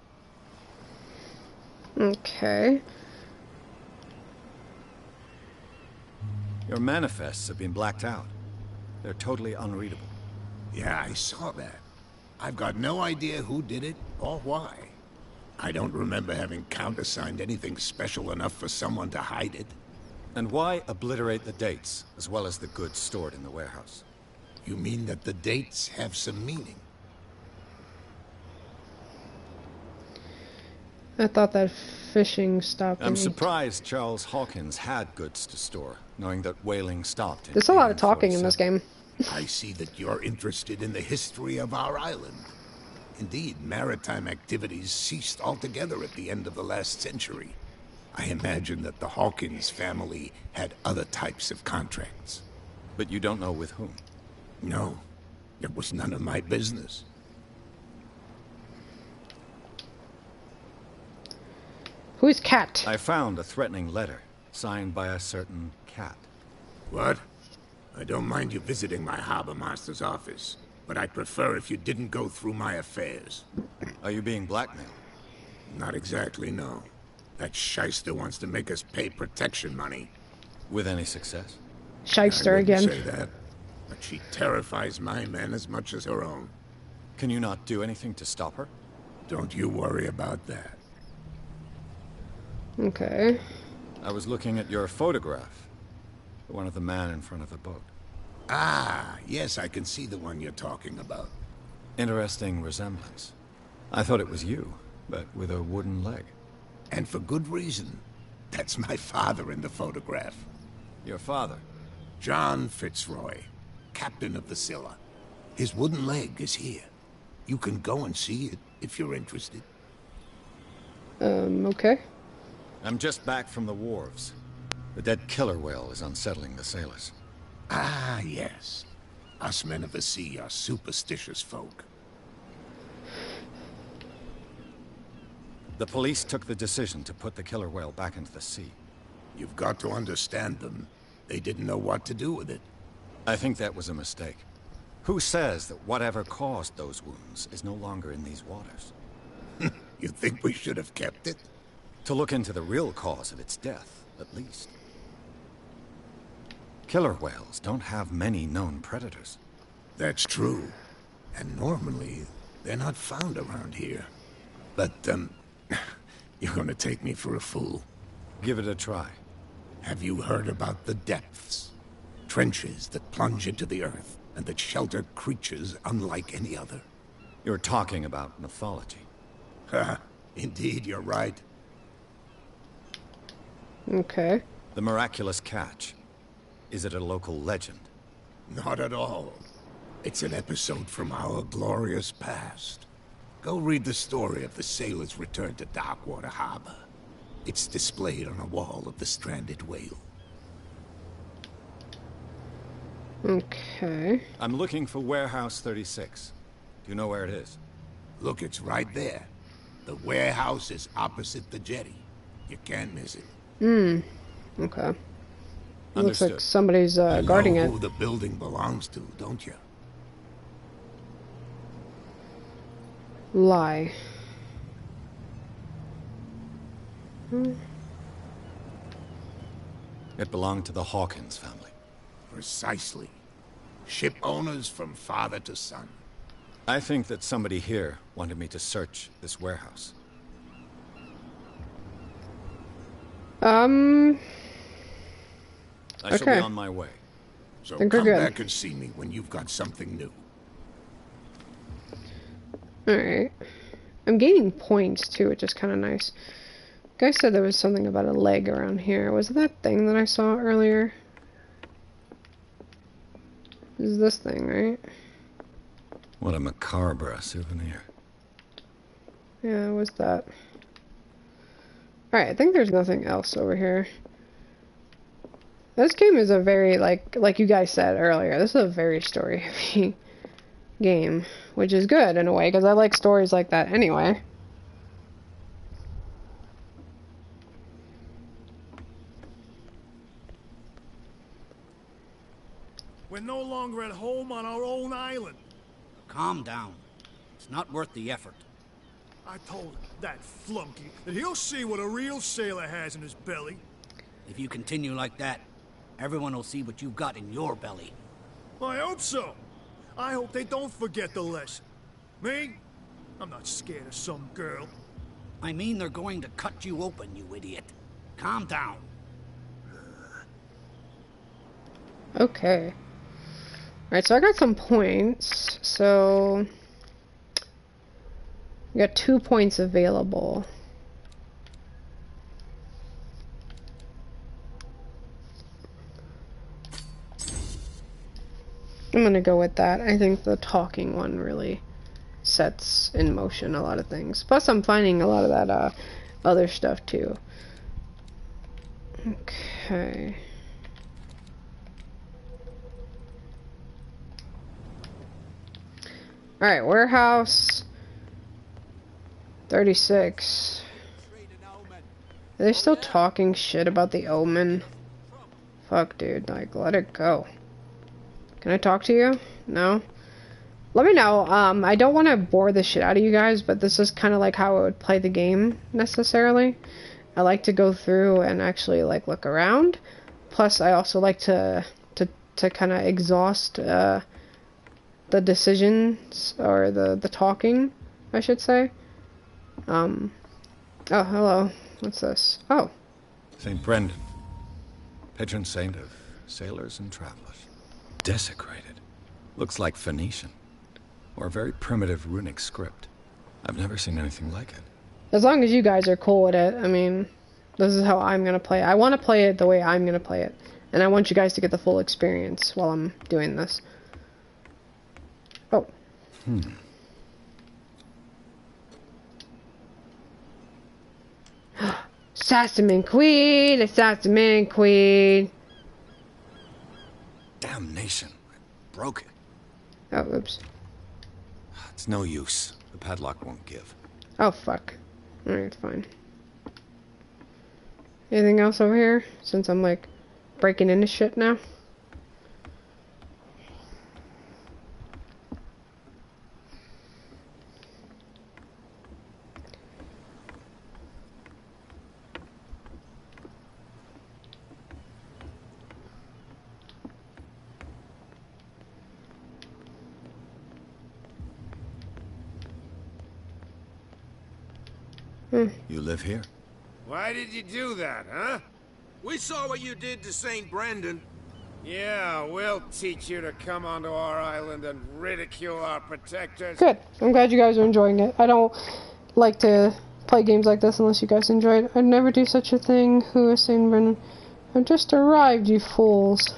Okay. Your manifests have been blacked out. They're totally unreadable. Yeah, I saw that. I've got no idea who did it or why. I don't remember having countersigned anything special enough for someone to hide it. And why obliterate the dates, as well as the goods stored in the warehouse? You mean that the dates have some meaning? I thought that fishing stopped. I'm surprised Charles Hawkins had goods to store, knowing that whaling stopped in There's a lot of talking in this game. I see that you're interested in the history of our island. Indeed, maritime activities ceased altogether at the end of the last century. I imagine that the Hawkins family had other types of contracts. But you don't know with whom? No, it was none of my business. Who's Cat? I found a threatening letter, signed by a certain Cat. What? I don't mind you visiting my harbor master's office, but I'd prefer if you didn't go through my affairs. Are you being blackmailed? Not exactly, no. That shyster wants to make us pay protection money. With any success? Shyster again. I wouldn't say that, but she terrifies my men as much as her own. Can you not do anything to stop her? Don't you worry about that. Okay. I was looking at your photograph. The one of the man in front of the boat. Ah, yes, I can see the one you're talking about. Interesting resemblance. I thought it was you, but with a wooden leg. And for good reason. That's my father in the photograph. Your father? John Fitzroy, captain of the Scylla. His wooden leg is here. You can go and see it if you're interested. Okay. I'm just back from the wharves. The dead killer whale is unsettling the sailors. Ah, yes. Us men of the sea are superstitious folk. The police took the decision to put the killer whale back into the sea. You've got to understand them. They didn't know what to do with it. I think that was a mistake. Who says that whatever caused those wounds is no longer in these waters? You think we should have kept it? To look into the real cause of its death, at least. Killer whales don't have many known predators. That's true. And normally, they're not found around here. But, you're gonna take me for a fool. Give it a try. Have you heard about the depths? Trenches that plunge into the earth and that shelter creatures unlike any other. You're talking about mythology. Indeed, you're right. Okay. The miraculous catch. Is it a local legend? Not at all. It's an episode from our glorious past. Go read the story of the sailor's return to Darkwater Harbor. It's displayed on a wall of the stranded whale. Okay. I'm looking for Warehouse 36. Do you know where it is? Look, it's right there. The warehouse is opposite the jetty. You can't miss it. Okay. Looks Understood. like somebody's guarding you it. know who the building belongs to, don't you? Lie. It belonged to the Hawkins family. Precisely. Ship owners from father to son. I think that somebody here wanted me to search this warehouse. Uh, I shall be on my way. So Think we're come good. back and see me when you've got something new. Alright. I'm gaining points too, which is kind of nice. Guy said there was something about a leg around here. Was it that thing that I saw earlier? This is this thing, right? What a macabre souvenir. Yeah, it was that. Alright, I think there's nothing else over here. This game is a very, like you guys said earlier, this is a very story-heavy game, which is good in a way, because I like stories like that anyway. We're no longer at home on our own island. Calm down. It's not worth the effort. I told that flunky that he'll see what a real sailor has in his belly. If you continue like that, everyone will see what you've got in your belly. I hope so. I hope they don't forget the lesson. Me? I'm not scared of some girl. I mean they're going to cut you open, you idiot. Calm down. Okay. Alright, so I got some points. So I got 2 points available. I'm gonna go with that. I think the talking one really sets in motion a lot of things. Plus I'm finding a lot of that other stuff too. Okay. Alright, warehouse 36. Are they still talking shit about the omen? Fuck, dude. Like, let it go. Can I talk to you? No? Let me know. I don't want to bore the shit out of you guys, but this is kind of like how I would play the game, necessarily. I like to go through and actually, like, look around. Plus, I also like to kind of exhaust, the decisions, or the talking, I should say. Oh, hello. What's this? Oh. St. Brendan. Patron saint of sailors and travelers. Desecrated. Looks like Phoenician. Or a very primitive runic script. I've never seen anything like it. As long as you guys are cool with it, I mean, this is how I'm gonna play it. I want to play it the way I'm gonna play it. And I want you guys to get the full experience while I'm doing this. Oh. Assassin Queen! Assassin Queen! Damnation. I broke it. Oh, oops. It's no use. The padlock won't give. Oh, fuck. Alright, fine. Anything else over here? Since I'm like breaking into shit now. You live here? Why did you do that, huh? We saw what you did to St. Brendan. Yeah, we'll teach you to come onto our island and ridicule our protectors. Good. I'm glad you guys are enjoying it. I don't like to play games like this unless you guys enjoy it. I'd never do such a thing. Who is St. Brendan? I've just arrived, you fools.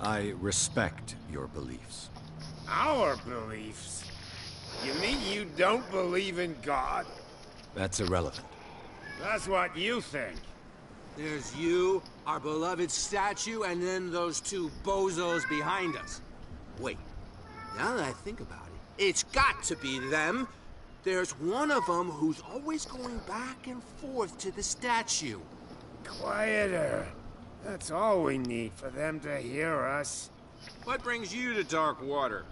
I respect your beliefs. Our beliefs? You mean you don't believe in God? That's irrelevant. That's what you think. There's you, our beloved statue, and then those two bozos behind us. Wait, now that I think about it, it's got to be them. There's one of them who's always going back and forth to the statue. Quieter. That's all we need for them to hear us. What brings you to Dark Water?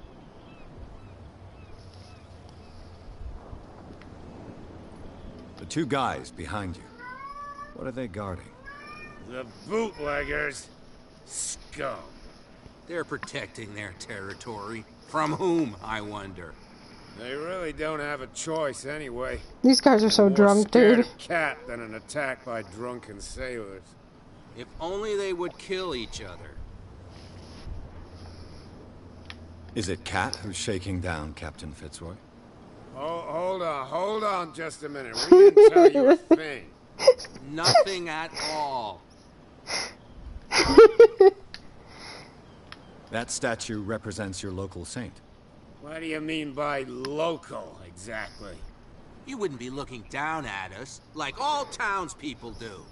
The two guys behind you. What are they guarding? The bootleggers. Scum. They're protecting their territory. From whom, I wonder? They really don't have a choice anyway. These guys are so drunk, dude. More scared of cat than an attack by drunken sailors. If only they would kill each other. Is it Cat who's shaking down Captain Fitzroy? Oh, hold on just a minute. We didn't tell you a thing. Nothing at all. That statue represents your local saint. What do you mean by local, exactly? You wouldn't be looking down at us, like all townspeople do.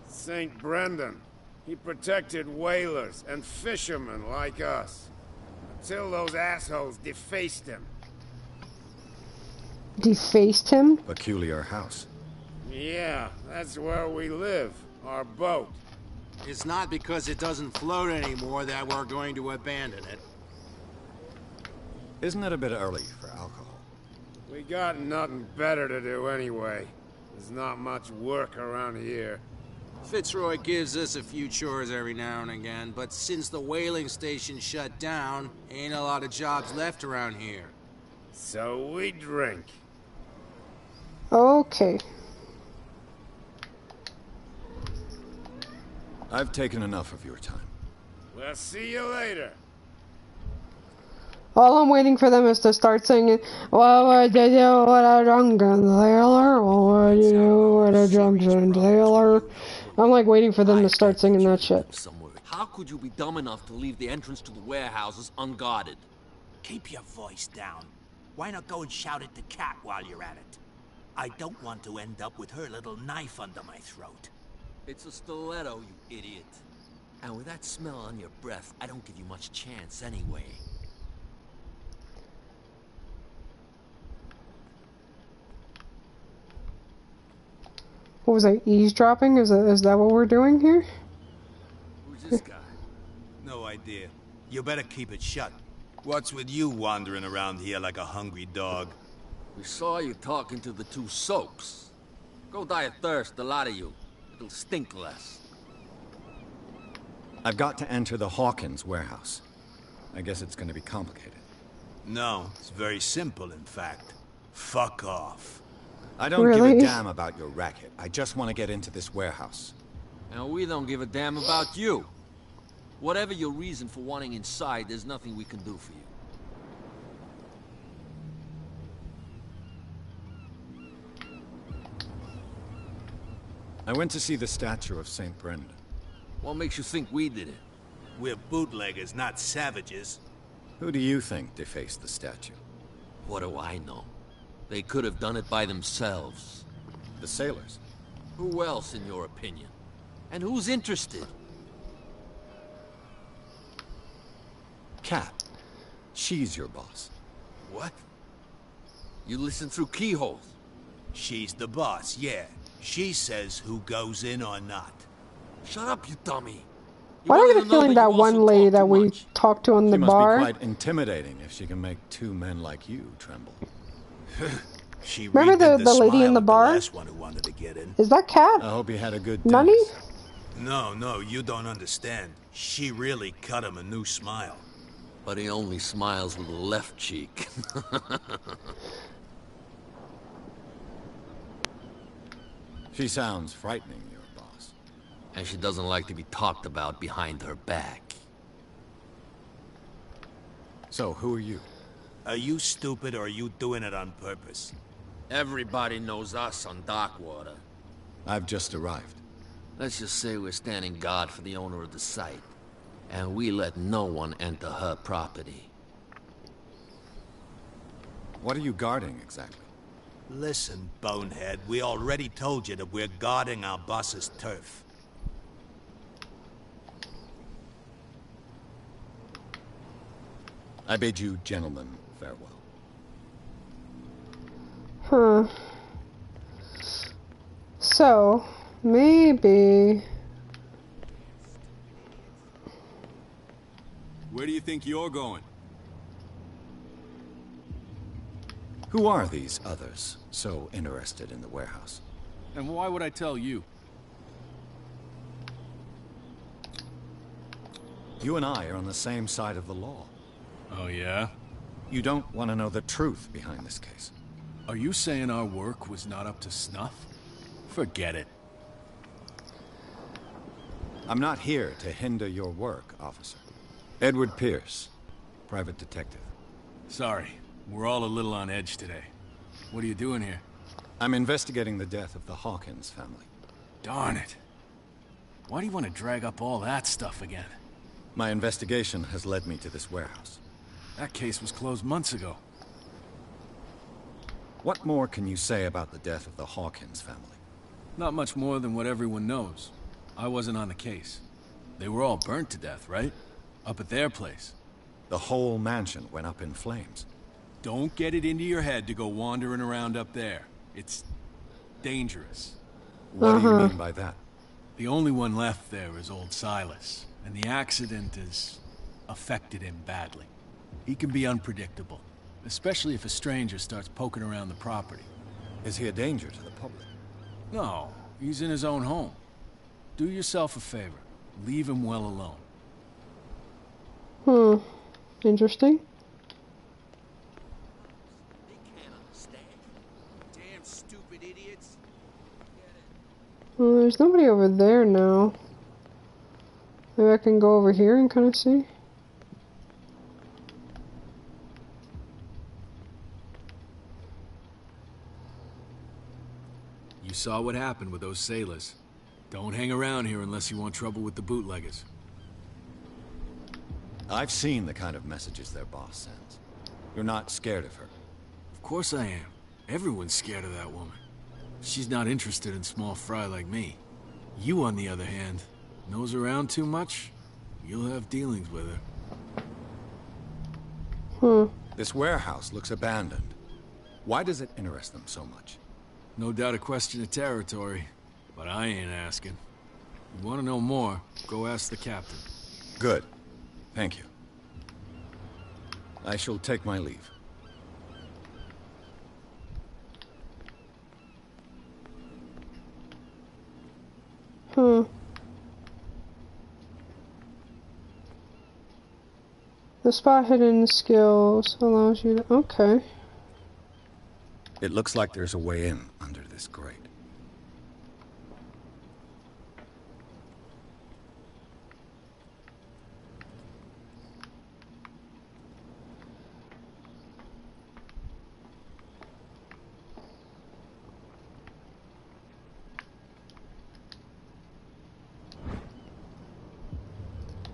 St. Brendan. He protected whalers and fishermen like us. Until those assholes defaced him. Defaced him? Peculiar house. Yeah, that's where we live. Our boat. It's not because it doesn't float anymore that we're going to abandon it. Isn't it a bit early for alcohol? We got nothing better to do anyway. There's not much work around here. Fitzroy gives us a few chores every now and again, but since the whaling station shut down, ain't a lot of jobs left around here. So we drink. Okay. I've taken enough of your time. We'll see you later. All I'm waiting for them is to start singing, "What would you do with a drunken sailor? What would you do with a drunken sailor?" I'm like waiting for them to start singing that shit. How could you be dumb enough to leave the entrance to the warehouses unguarded? Keep your voice down. Why not go and shout at the cat while you're at it? I don't want to end up with her little knife under my throat. It's a stiletto, you idiot. And with that smell on your breath, I don't give you much chance anyway. What was I, eavesdropping? Is that what we're doing here? Who's this guy? No idea. You better keep it shut. What's with you wandering around here like a hungry dog? We saw you talking to the two soaks. Go die of thirst, the lot of you. It'll stink less. I've got to enter the Hawkins warehouse. I guess it's going to be complicated. No, it's very simple, in fact. Fuck off. I don't give a damn about your racket. I just want to get into this warehouse. And we don't give a damn about you. Whatever your reason for wanting inside, there's nothing we can do for you. I went to see the statue of St. Brendan. What makes you think we did it? We're bootleggers, not savages. Who do you think defaced the statue? What do I know? They could have done it by themselves. The sailors? Who else, in your opinion? And who's interested? Cat. She's your boss. What? You listen through keyholes. She's the boss, yeah. She says who goes in or not. Shut up, you dummy. Why do I get a feeling that one lady that we talked to in the She must bar? be quite intimidating if she can make two men like you tremble. She Remember the lady in the bar? last one who wanted to get in. Is that Cat? I hope you had a good Nani? dance. No, you don't understand. She really cut him a new smile. But he only smiles with the left cheek. She sounds frightening, your boss. And she doesn't like to be talked about behind her back. So, who are you? Are you stupid or are you doing it on purpose? Everybody knows us on Darkwater. I've just arrived. Let's just say we're standing guard for the owner of the site. And we let no one enter her property. What are you guarding, exactly? Listen, bonehead, we already told you that we're guarding our boss's turf. I bid you gentlemen farewell. Huh. So, maybe... Where do you think you're going? Who are these others so interested in the warehouse? And why would I tell you? You and I are on the same side of the law. Oh, yeah? You don't want to know the truth behind this case. Are you saying our work was not up to snuff? Forget it. I'm not here to hinder your work, officer. Edward Pierce, private detective. Sorry, we're all a little on edge today. What are you doing here? I'm investigating the death of the Hawkins family. Darn it. Why do you want to drag up all that stuff again? My investigation has led me to this warehouse. That case was closed months ago. What more can you say about the death of the Hawkins family? Not much more than what everyone knows. I wasn't on the case. They were all burnt to death, right? Up at their place. The whole mansion went up in flames. Don't get it into your head to go wandering around up there. It's dangerous. What do you mean by that? The only one left there is old Silas, and the accident has affected him badly. He can be unpredictable, especially if a stranger starts poking around the property. Is he a danger to the public? No, he's in his own home. Do yourself a favor. Leave him well alone. Interesting. They can't understand. Damn stupid idiots. Well, there's nobody over there now. Maybe I can go over here and kind of see. You saw what happened with those sailors. Don't hang around here unless you want trouble with the bootleggers. I've seen the kind of messages their boss sends. You're not scared of her. Of course I am. Everyone's scared of that woman. She's not interested in small fry like me. You, on the other hand, nose around too much, you'll have dealings with her. This warehouse looks abandoned. Why does it interest them so much? No doubt a question of territory, but I ain't asking. You want to know more, go ask the captain. Good. Thank you. I shall take my leave. The spot hidden skills allows you to... Okay. It looks like there's a way in under this grate.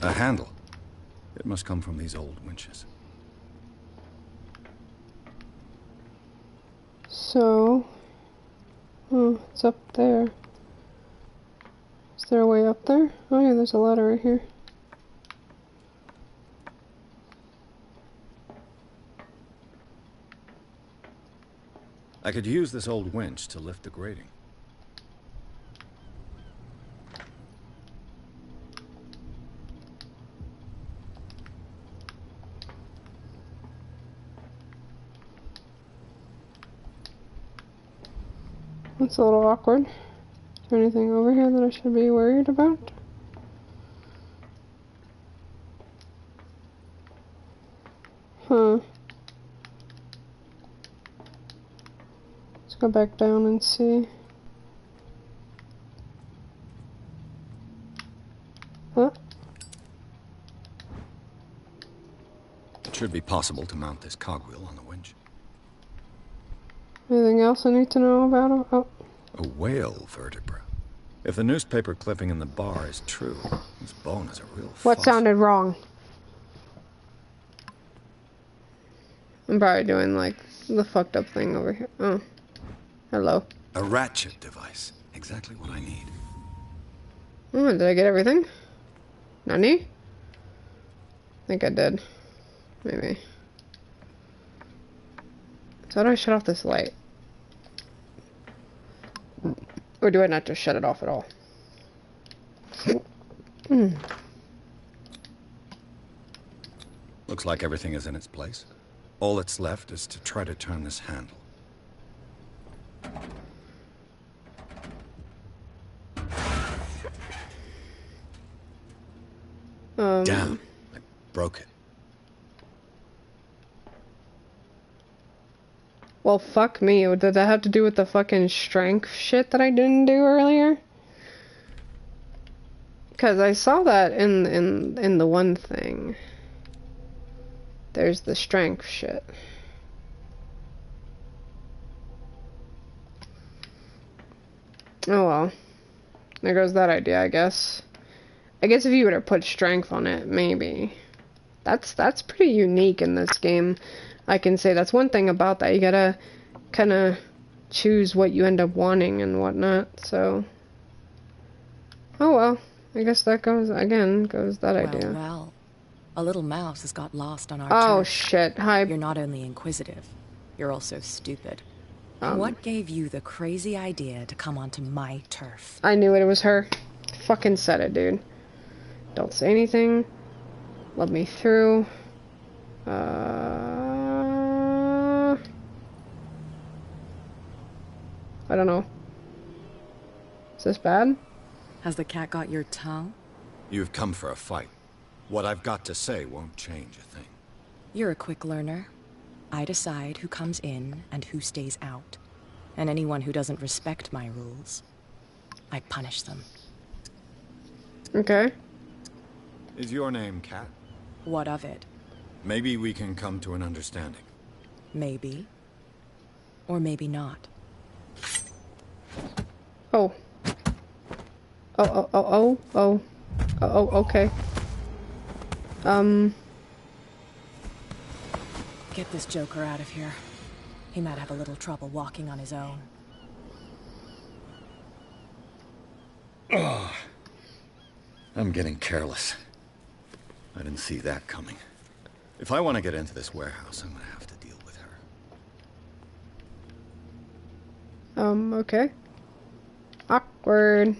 A handle. It must come from these old winches. So... it's up there. Is there a way up there? Oh yeah, there's a ladder right here. I could use this old winch to lift the grating. That's a little awkward. Is there anything over here that I should be worried about? Huh. Let's go back down and see. Huh? It should be possible to mount this cogwheel on the winch. Anything else I need to know about it? Oh. A whale vertebra. If the newspaper clipping in the bar is true, this bone is a real What sounded wrong? I'm probably doing like the fucked up thing over here. Oh. Hello. A ratchet device. Exactly what I need. Oh, did I get everything? Nani? I think I did. Maybe. So how do I shut off this light? Or do I not just shut it off at all? Looks like everything is in its place. All that's left is to try to turn this handle. Damn, I broke it. Well, fuck me. Did that have to do with the fucking strength shit that I didn't do earlier? Because I saw that in the one thing. There's the strength shit. Oh well. There goes that idea, I guess. I guess if you would have put strength on it, maybe. That's pretty unique in this game. I can say that's one thing about that. You gotta kind of choose what you end up wanting and whatnot, so. Oh well. I guess that goes that idea. Well. A little mouse has got lost on our Oh turf. shit, hi. You're not only inquisitive, you're also stupid. What gave you the crazy idea to come onto my turf? I knew it was her. Fucking said it, dude. Don't say anything. Let me through. I don't know. Is this bad? Has the cat got your tongue? You've come for a fight. What I've got to say won't change a thing. You're a quick learner. I decide who comes in and who stays out. And anyone who doesn't respect my rules, I punish them. Okay. Is your name Cat? What of it? Maybe we can come to an understanding. Maybe. Or maybe not. Oh. Oh, okay. Get this joker out of here. He might have a little trouble walking on his own. Oh, I'm getting careless. I didn't see that coming. If I want to get into this warehouse, I'm gonna have to deal with her. Okay. Awkward.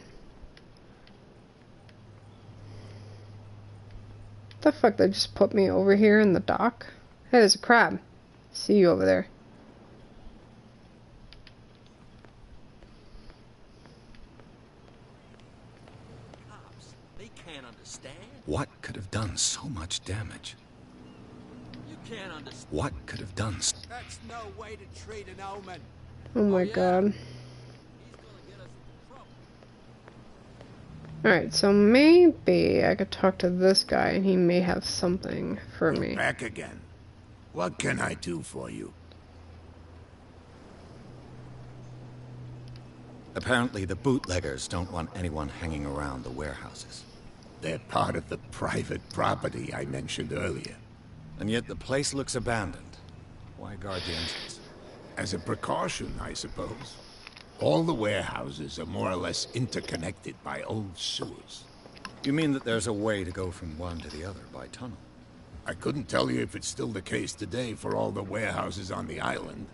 The fuck, they just put me over here in the dock? Hey, there's a crab. See you over there. Cops, they can't understand. What could have done so much damage? You can't understand. What could have done That's no way to treat an omen. Oh my god. Alright, so maybe I could talk to this guy and he may have something for me. Back again. What can I do for you? Apparently the bootleggers don't want anyone hanging around the warehouses. They're part of the private property I mentioned earlier. And yet the place looks abandoned. Why guard the entrance? As a precaution, I suppose. All the warehouses are more or less interconnected by old sewers. You mean that there's a way to go from one to the other by tunnel? I couldn't tell you if it's still the case today for all the warehouses on the island.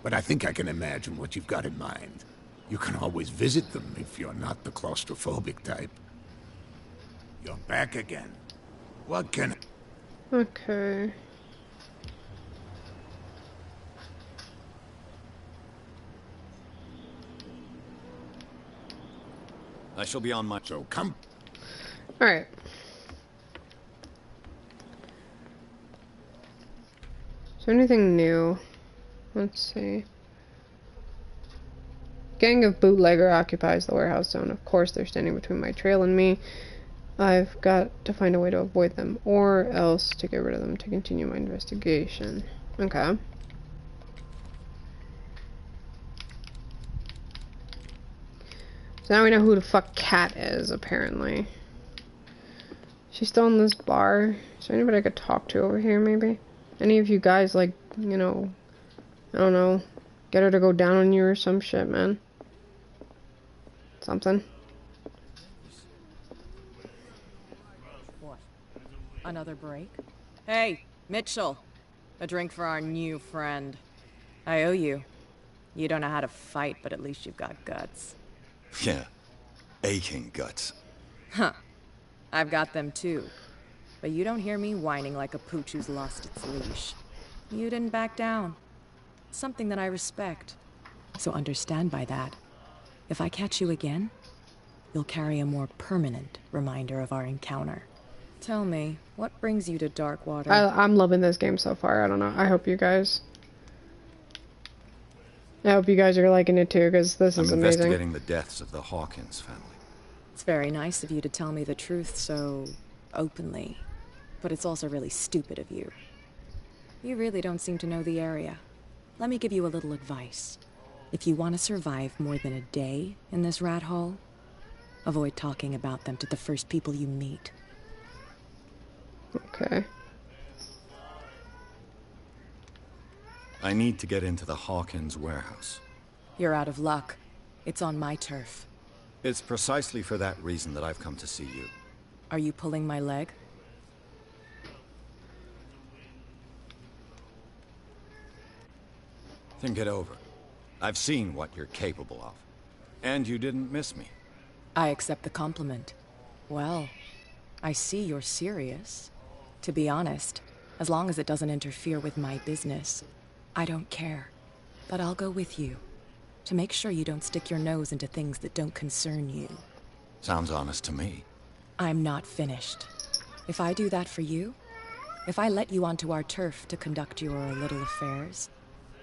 but I think I can imagine what you've got in mind. You can always visit them if you're not the claustrophobic type. You're back again. What can... Okay. I shall be on my... So come... Alright. Is there anything new? Let's see. Gang of bootlegger occupies the warehouse zone. Of course, they're standing between my trail and me. I've got to find a way to avoid them, or else to get rid of them to continue my investigation. Okay. So now we know who the fuck Cat is, apparently. She's still in this bar. Is there anybody I could talk to over here, maybe? Any of you guys, like, you know, I don't know, get her to go down on you or some shit, man. Something. What? Another break? Hey, Mitchell. A drink for our new friend. I owe you. You don't know how to fight, but at least you've got guts. Yeah. Aching guts. Huh. I've got them too. But you don't hear me whining like a pooch who's lost its leash. You didn't back down. Something that I respect. So understand by that. If I catch you again, you'll carry a more permanent reminder of our encounter. Tell me, what brings you to Darkwater? I'm loving this game so far. I don't know. I hope you guys are liking it too, because this is I'm amazing. investigating the deaths of the Hawkins family. It's very nice of you to tell me the truth so openly. But it's also really stupid of you. You really don't seem to know the area. Let me give you a little advice. If you want to survive more than a day in this rat hole, avoid talking about them to the first people you meet. Okay. I need to get into the Hawkins warehouse. You're out of luck. It's on my turf. It's precisely for that reason that I've come to see you. Are you pulling my leg? Think it over. I've seen what you're capable of. And you didn't miss me. I accept the compliment. Well, I see you're serious. To be honest, as long as it doesn't interfere with my business, I don't care. But I'll go with you, to make sure you don't stick your nose into things that don't concern you. Sounds honest to me. I'm not finished. If I do that for you, if I let you onto our turf to conduct your little affairs,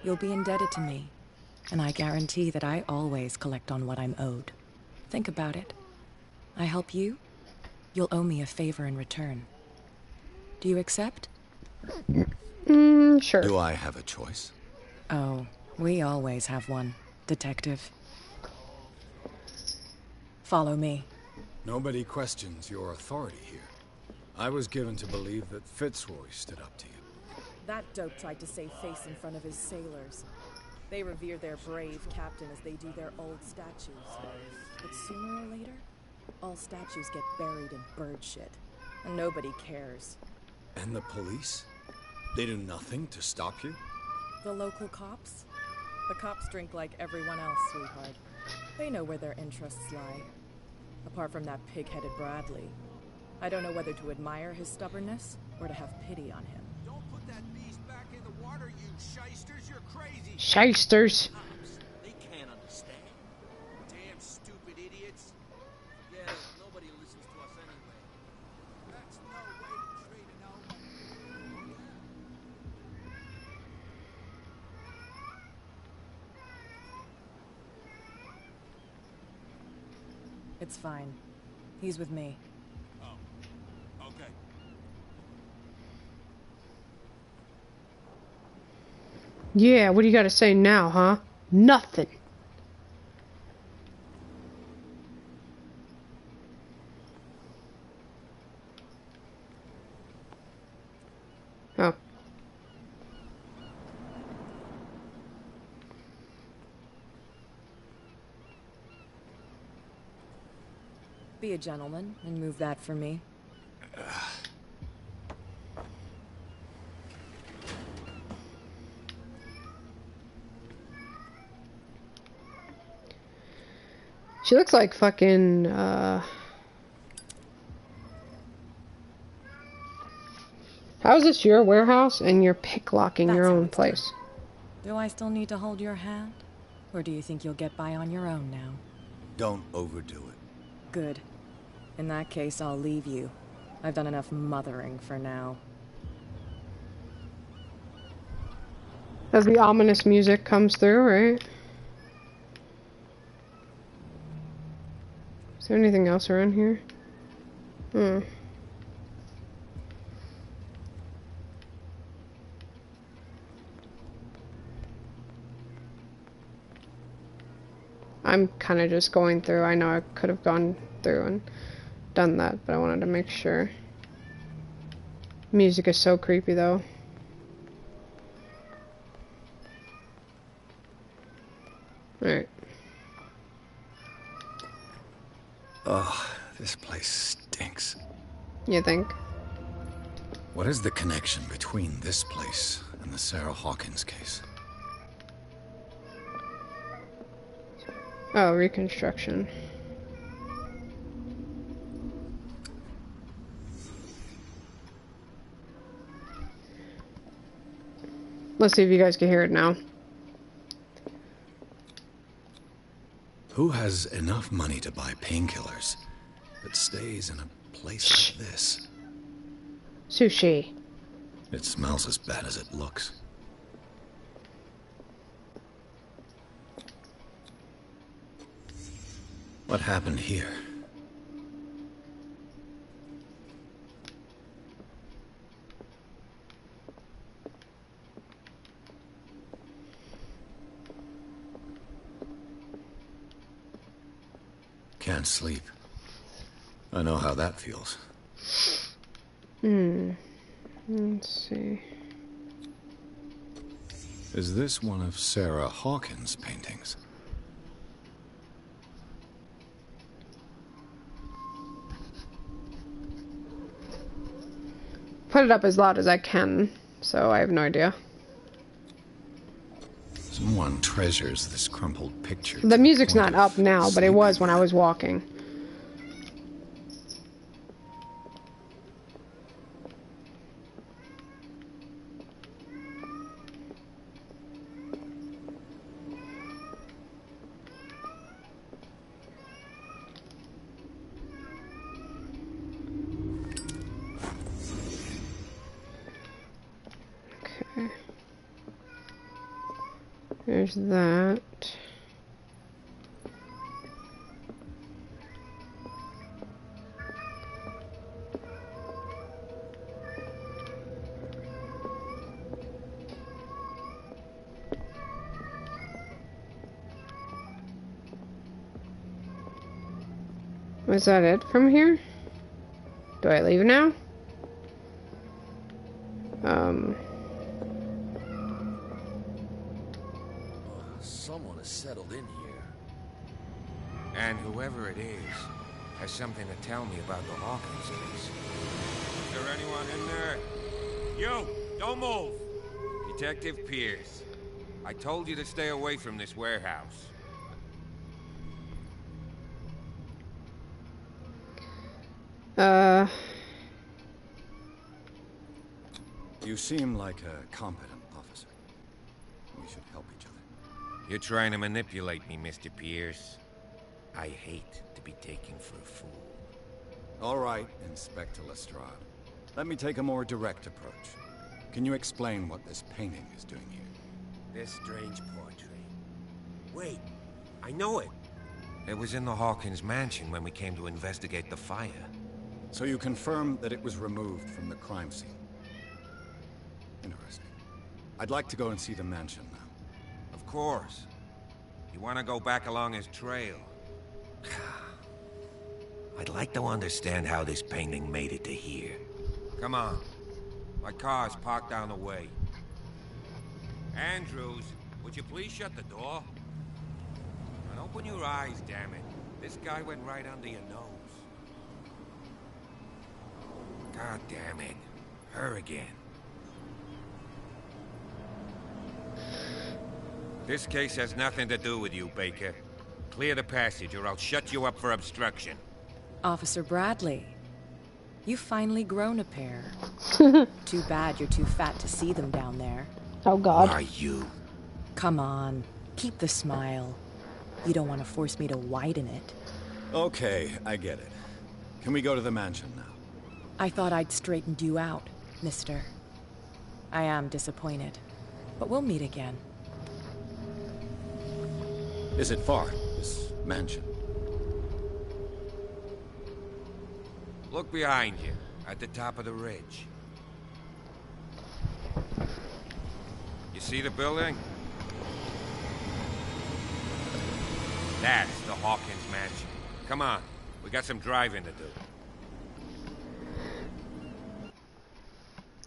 you'll be indebted to me. And I guarantee that I always collect on what I'm owed. Think about it. I help you, you'll owe me a favor in return. Do you accept? Sure. Do I have a choice? Oh, we always have one, Detective. Follow me. Nobody questions your authority here. I was given to believe that Fitzroy stood up to you. That dope tried to save face in front of his sailors. They revere their brave captain as they do their old statues. But sooner or later, all statues get buried in bird shit. And nobody cares. And the police? They do nothing to stop you? The local cops? The cops drink like everyone else, sweetheart. They know where their interests lie. Apart from that pig-headed Bradley. I don't know whether to admire his stubbornness or to have pity on him. Don't put that beast back in the water, you shysters. You're crazy. Shysters. They can't understand. Damn stupid idiots. Yeah, nobody listens to us anyway. That's no way to treat an omen. It's fine. He's with me. Oh, okay. Yeah, what do you gotta say now, huh? Nothing. Oh. Be a gentleman and move that for me. She looks like fucking, how is this your warehouse and you're picklocking your own place? Do I still need to hold your hand? Or do you think you'll get by on your own now? Don't overdo it. Good. In that case, I'll leave you. I've done enough mothering for now. As the ominous music comes through, right? Is there anything else around here? I'm kind of just going through. I know I could have gone through and done that, but I wanted to make sure. Music is so creepy, though. Alright. Oh, this place stinks. You think? What is the connection between this place and the Sarah Hawkins case? Oh, reconstruction. Let's see if you guys can hear it now. Who has enough money to buy painkillers, but stays in a place like this? Sushi. It smells as bad as it looks. What happened here? Can't sleep. I know how that feels. Let's see. Is this one of Sarah Hawkins' paintings? Put it up as loud as I can, so I have no idea. Someone treasures this crumpled picture. The music's not up now, but it was when I was walking. Okay. There's that. Was that it from here? Do I leave now? Someone has settled in here. And whoever it is has something to tell me about the Hawkins case. Is there anyone in there? You! Don't move! Detective Pierce. I told you to stay away from this warehouse. You seem like a competent officer. We should help each other. You're trying to manipulate me, Mr. Pierce. I hate to be taken for a fool. All right, Inspector Lestrade. Let me take a more direct approach. Can you explain what this painting is doing here? This strange portrait. Wait, I know it. It was in the Hawkins mansion when we came to investigate the fire. So you confirm that it was removed from the crime scene? Interesting. I'd like to go and see the mansion now. Of course. You want to go back along his trail? I'd like to understand how this painting made it to here. Come on. My car's parked down the way. Andrews, would you please shut the door? And open your eyes, damn it. This guy went right under your nose. God damn it. Her again. This case has nothing to do with you, Baker. Clear the passage, or I'll shut you up for obstruction. Officer Bradley, you've finally grown a pair. Too bad you're too fat to see them down there. Oh, God. Who are you? Come on, keep the smile. You don't want to force me to widen it. Okay, I get it. Can we go to the mansion now? I thought I'd straightened you out, mister. I am disappointed, but we'll meet again. Is it far, this mansion? Look behind you, at the top of the ridge. You see the building? That's the Hawkins mansion. Come on, we got some driving to do.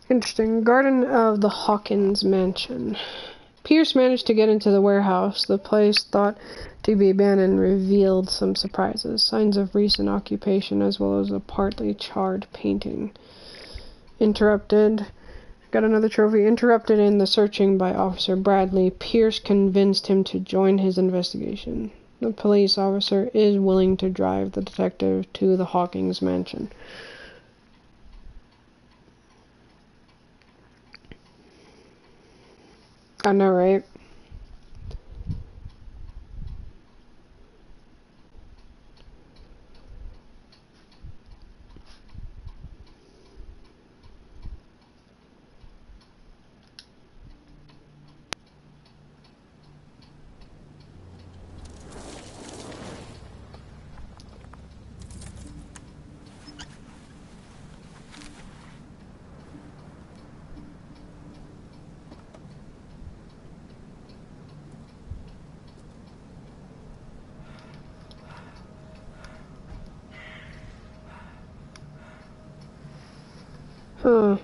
Interesting. Garden of the Hawkins Mansion. Pierce managed to get into the warehouse. The place, thought to be abandoned, revealed some surprises. Signs of recent occupation as well as a partly charred painting. Interrupted. Got another trophy. Interrupted in the searching by Officer Bradley, Pierce convinced him to join his investigation. The police officer is willing to drive the detective to the Hawkins mansion. I know, right? Huh.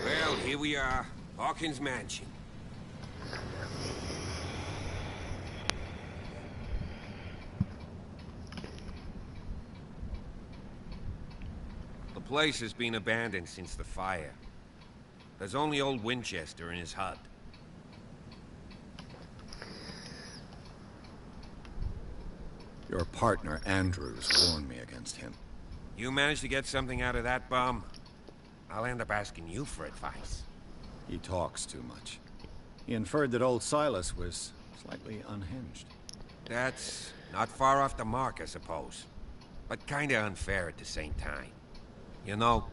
Well, here we are, Hawkins mansion. The place has been abandoned since the fire. There's only old Winchester in his hut. Your partner, Andrews, warned me against him. You managed to get something out of that bum? I'll end up asking you for advice. He talks too much. He inferred that old Silas was slightly unhinged. That's not far off the mark, I suppose. But kinda unfair at the same time. You know,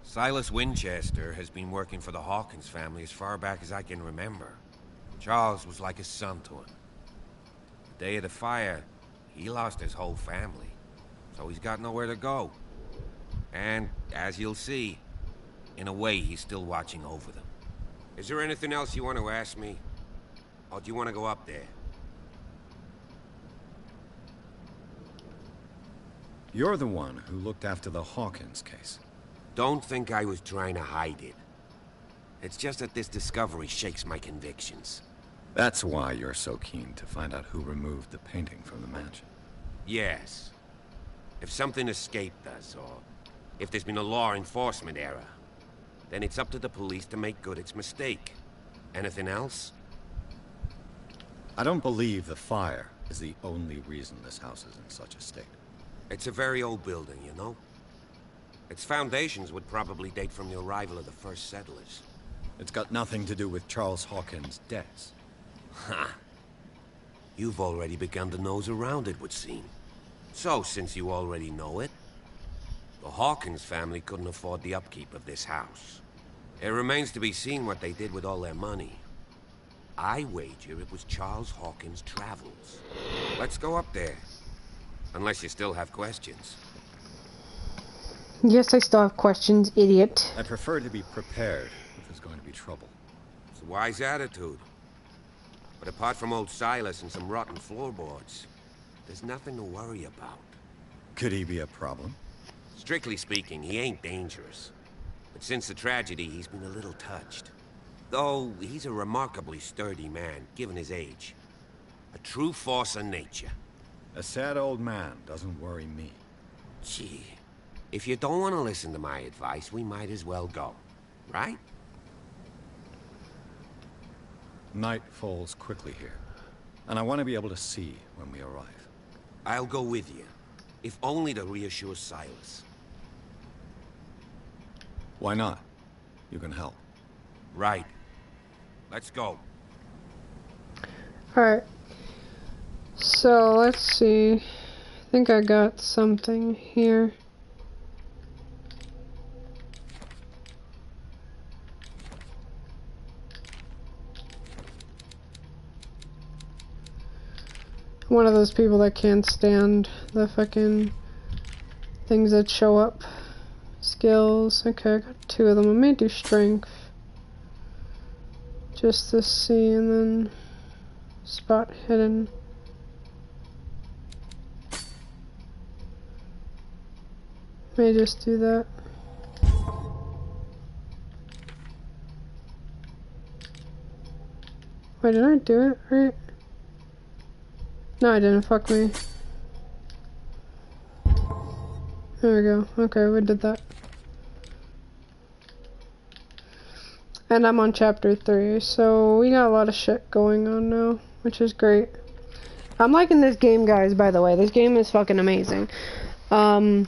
Silas Winchester has been working for the Hawkins family as far back as I can remember. Charles was like a son to him. The day of the fire, he lost his whole family, so he's got nowhere to go. And, as you'll see, in a way, he's still watching over them. Is there anything else you want to ask me? Or do you want to go up there? You're the one who looked after the Hawkins case. Don't think I was trying to hide it. It's just that this discovery shakes my convictions. That's why you're so keen to find out who removed the painting from the mansion. Yes. If something escaped us, or if there's been a law enforcement error, then it's up to the police to make good its mistake. Anything else? I don't believe the fire is the only reason this house is in such a state. It's a very old building, you know? Its foundations would probably date from the arrival of the first settlers. It's got nothing to do with Charles Hawkins' deaths. Ha! You've already begun to nose around it, would seem. So, since you already know it, the Hawkins family couldn't afford the upkeep of this house. It remains to be seen what they did with all their money. I wager it was Charles Hawkins' travels. Let's go up there. Unless you still have questions. Yes, I still have questions, idiot. I prefer to be prepared if there's going to be trouble. It's a wise attitude. But apart from old Silas and some rotten floorboards, there's nothing to worry about. Could he be a problem? Strictly speaking, he ain't dangerous. But since the tragedy, he's been a little touched. Though, he's a remarkably sturdy man, given his age. A true force of nature. A sad old man doesn't worry me. Gee, if you don't want to listen to my advice, we might as well go. Right? Night falls quickly here, and I want to be able to see when we arrive. I'll go with you, if only to reassure Silas. Why not? You can help. Right. Let's go. Alright. So, let's see. I think I got something here. One of those people that can't stand the fucking things that show up. Skills. Okay, I got 2 of them. I may do strength. Just to see, and then spot hidden. May just do that. Wait, did I do it right? No, I didn't. Fuck me. There we go. Okay, we did that. And I'm on chapter 3, so we got a lot of shit going on now, which is great. I'm liking this game, guys, by the way. This game is fucking amazing. I'm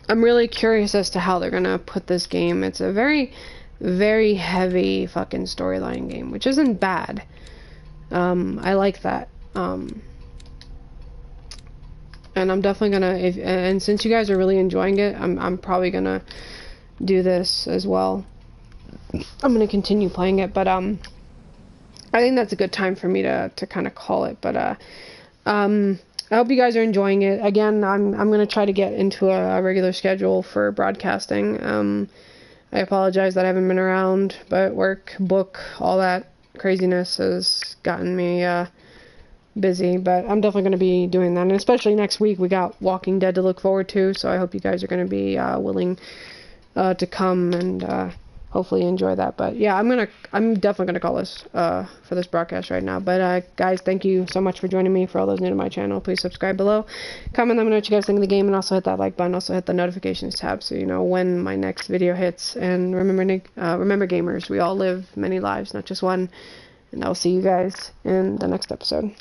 really curious as to how they're gonna put this game. It's a very, very heavy fucking storyline game, which isn't bad. I like that. And I'm definitely gonna, and since you guys are really enjoying it, I'm probably gonna do this as well. I'm gonna continue playing it, but I think that's a good time for me to kind of call it. But I hope you guys are enjoying it. Again, I'm gonna try to get into a regular schedule for broadcasting. I apologize that I haven't been around, but work, book, all that craziness has gotten me busy. But I'm definitely gonna be doing that, and especially next week we got Walking Dead to look forward to. So I hope you guys are gonna be willing to come and hopefully enjoy that. But yeah, I'm definitely gonna call this for this broadcast right now. But guys, thank you so much for joining me. For all those new to my channel, please subscribe below, comment, let me know what you guys think of the game, and also hit that like button. Also hit the notifications tab so you know when my next video hits. And remember gamers, we all live many lives, not just one. And I'll see you guys in the next episode.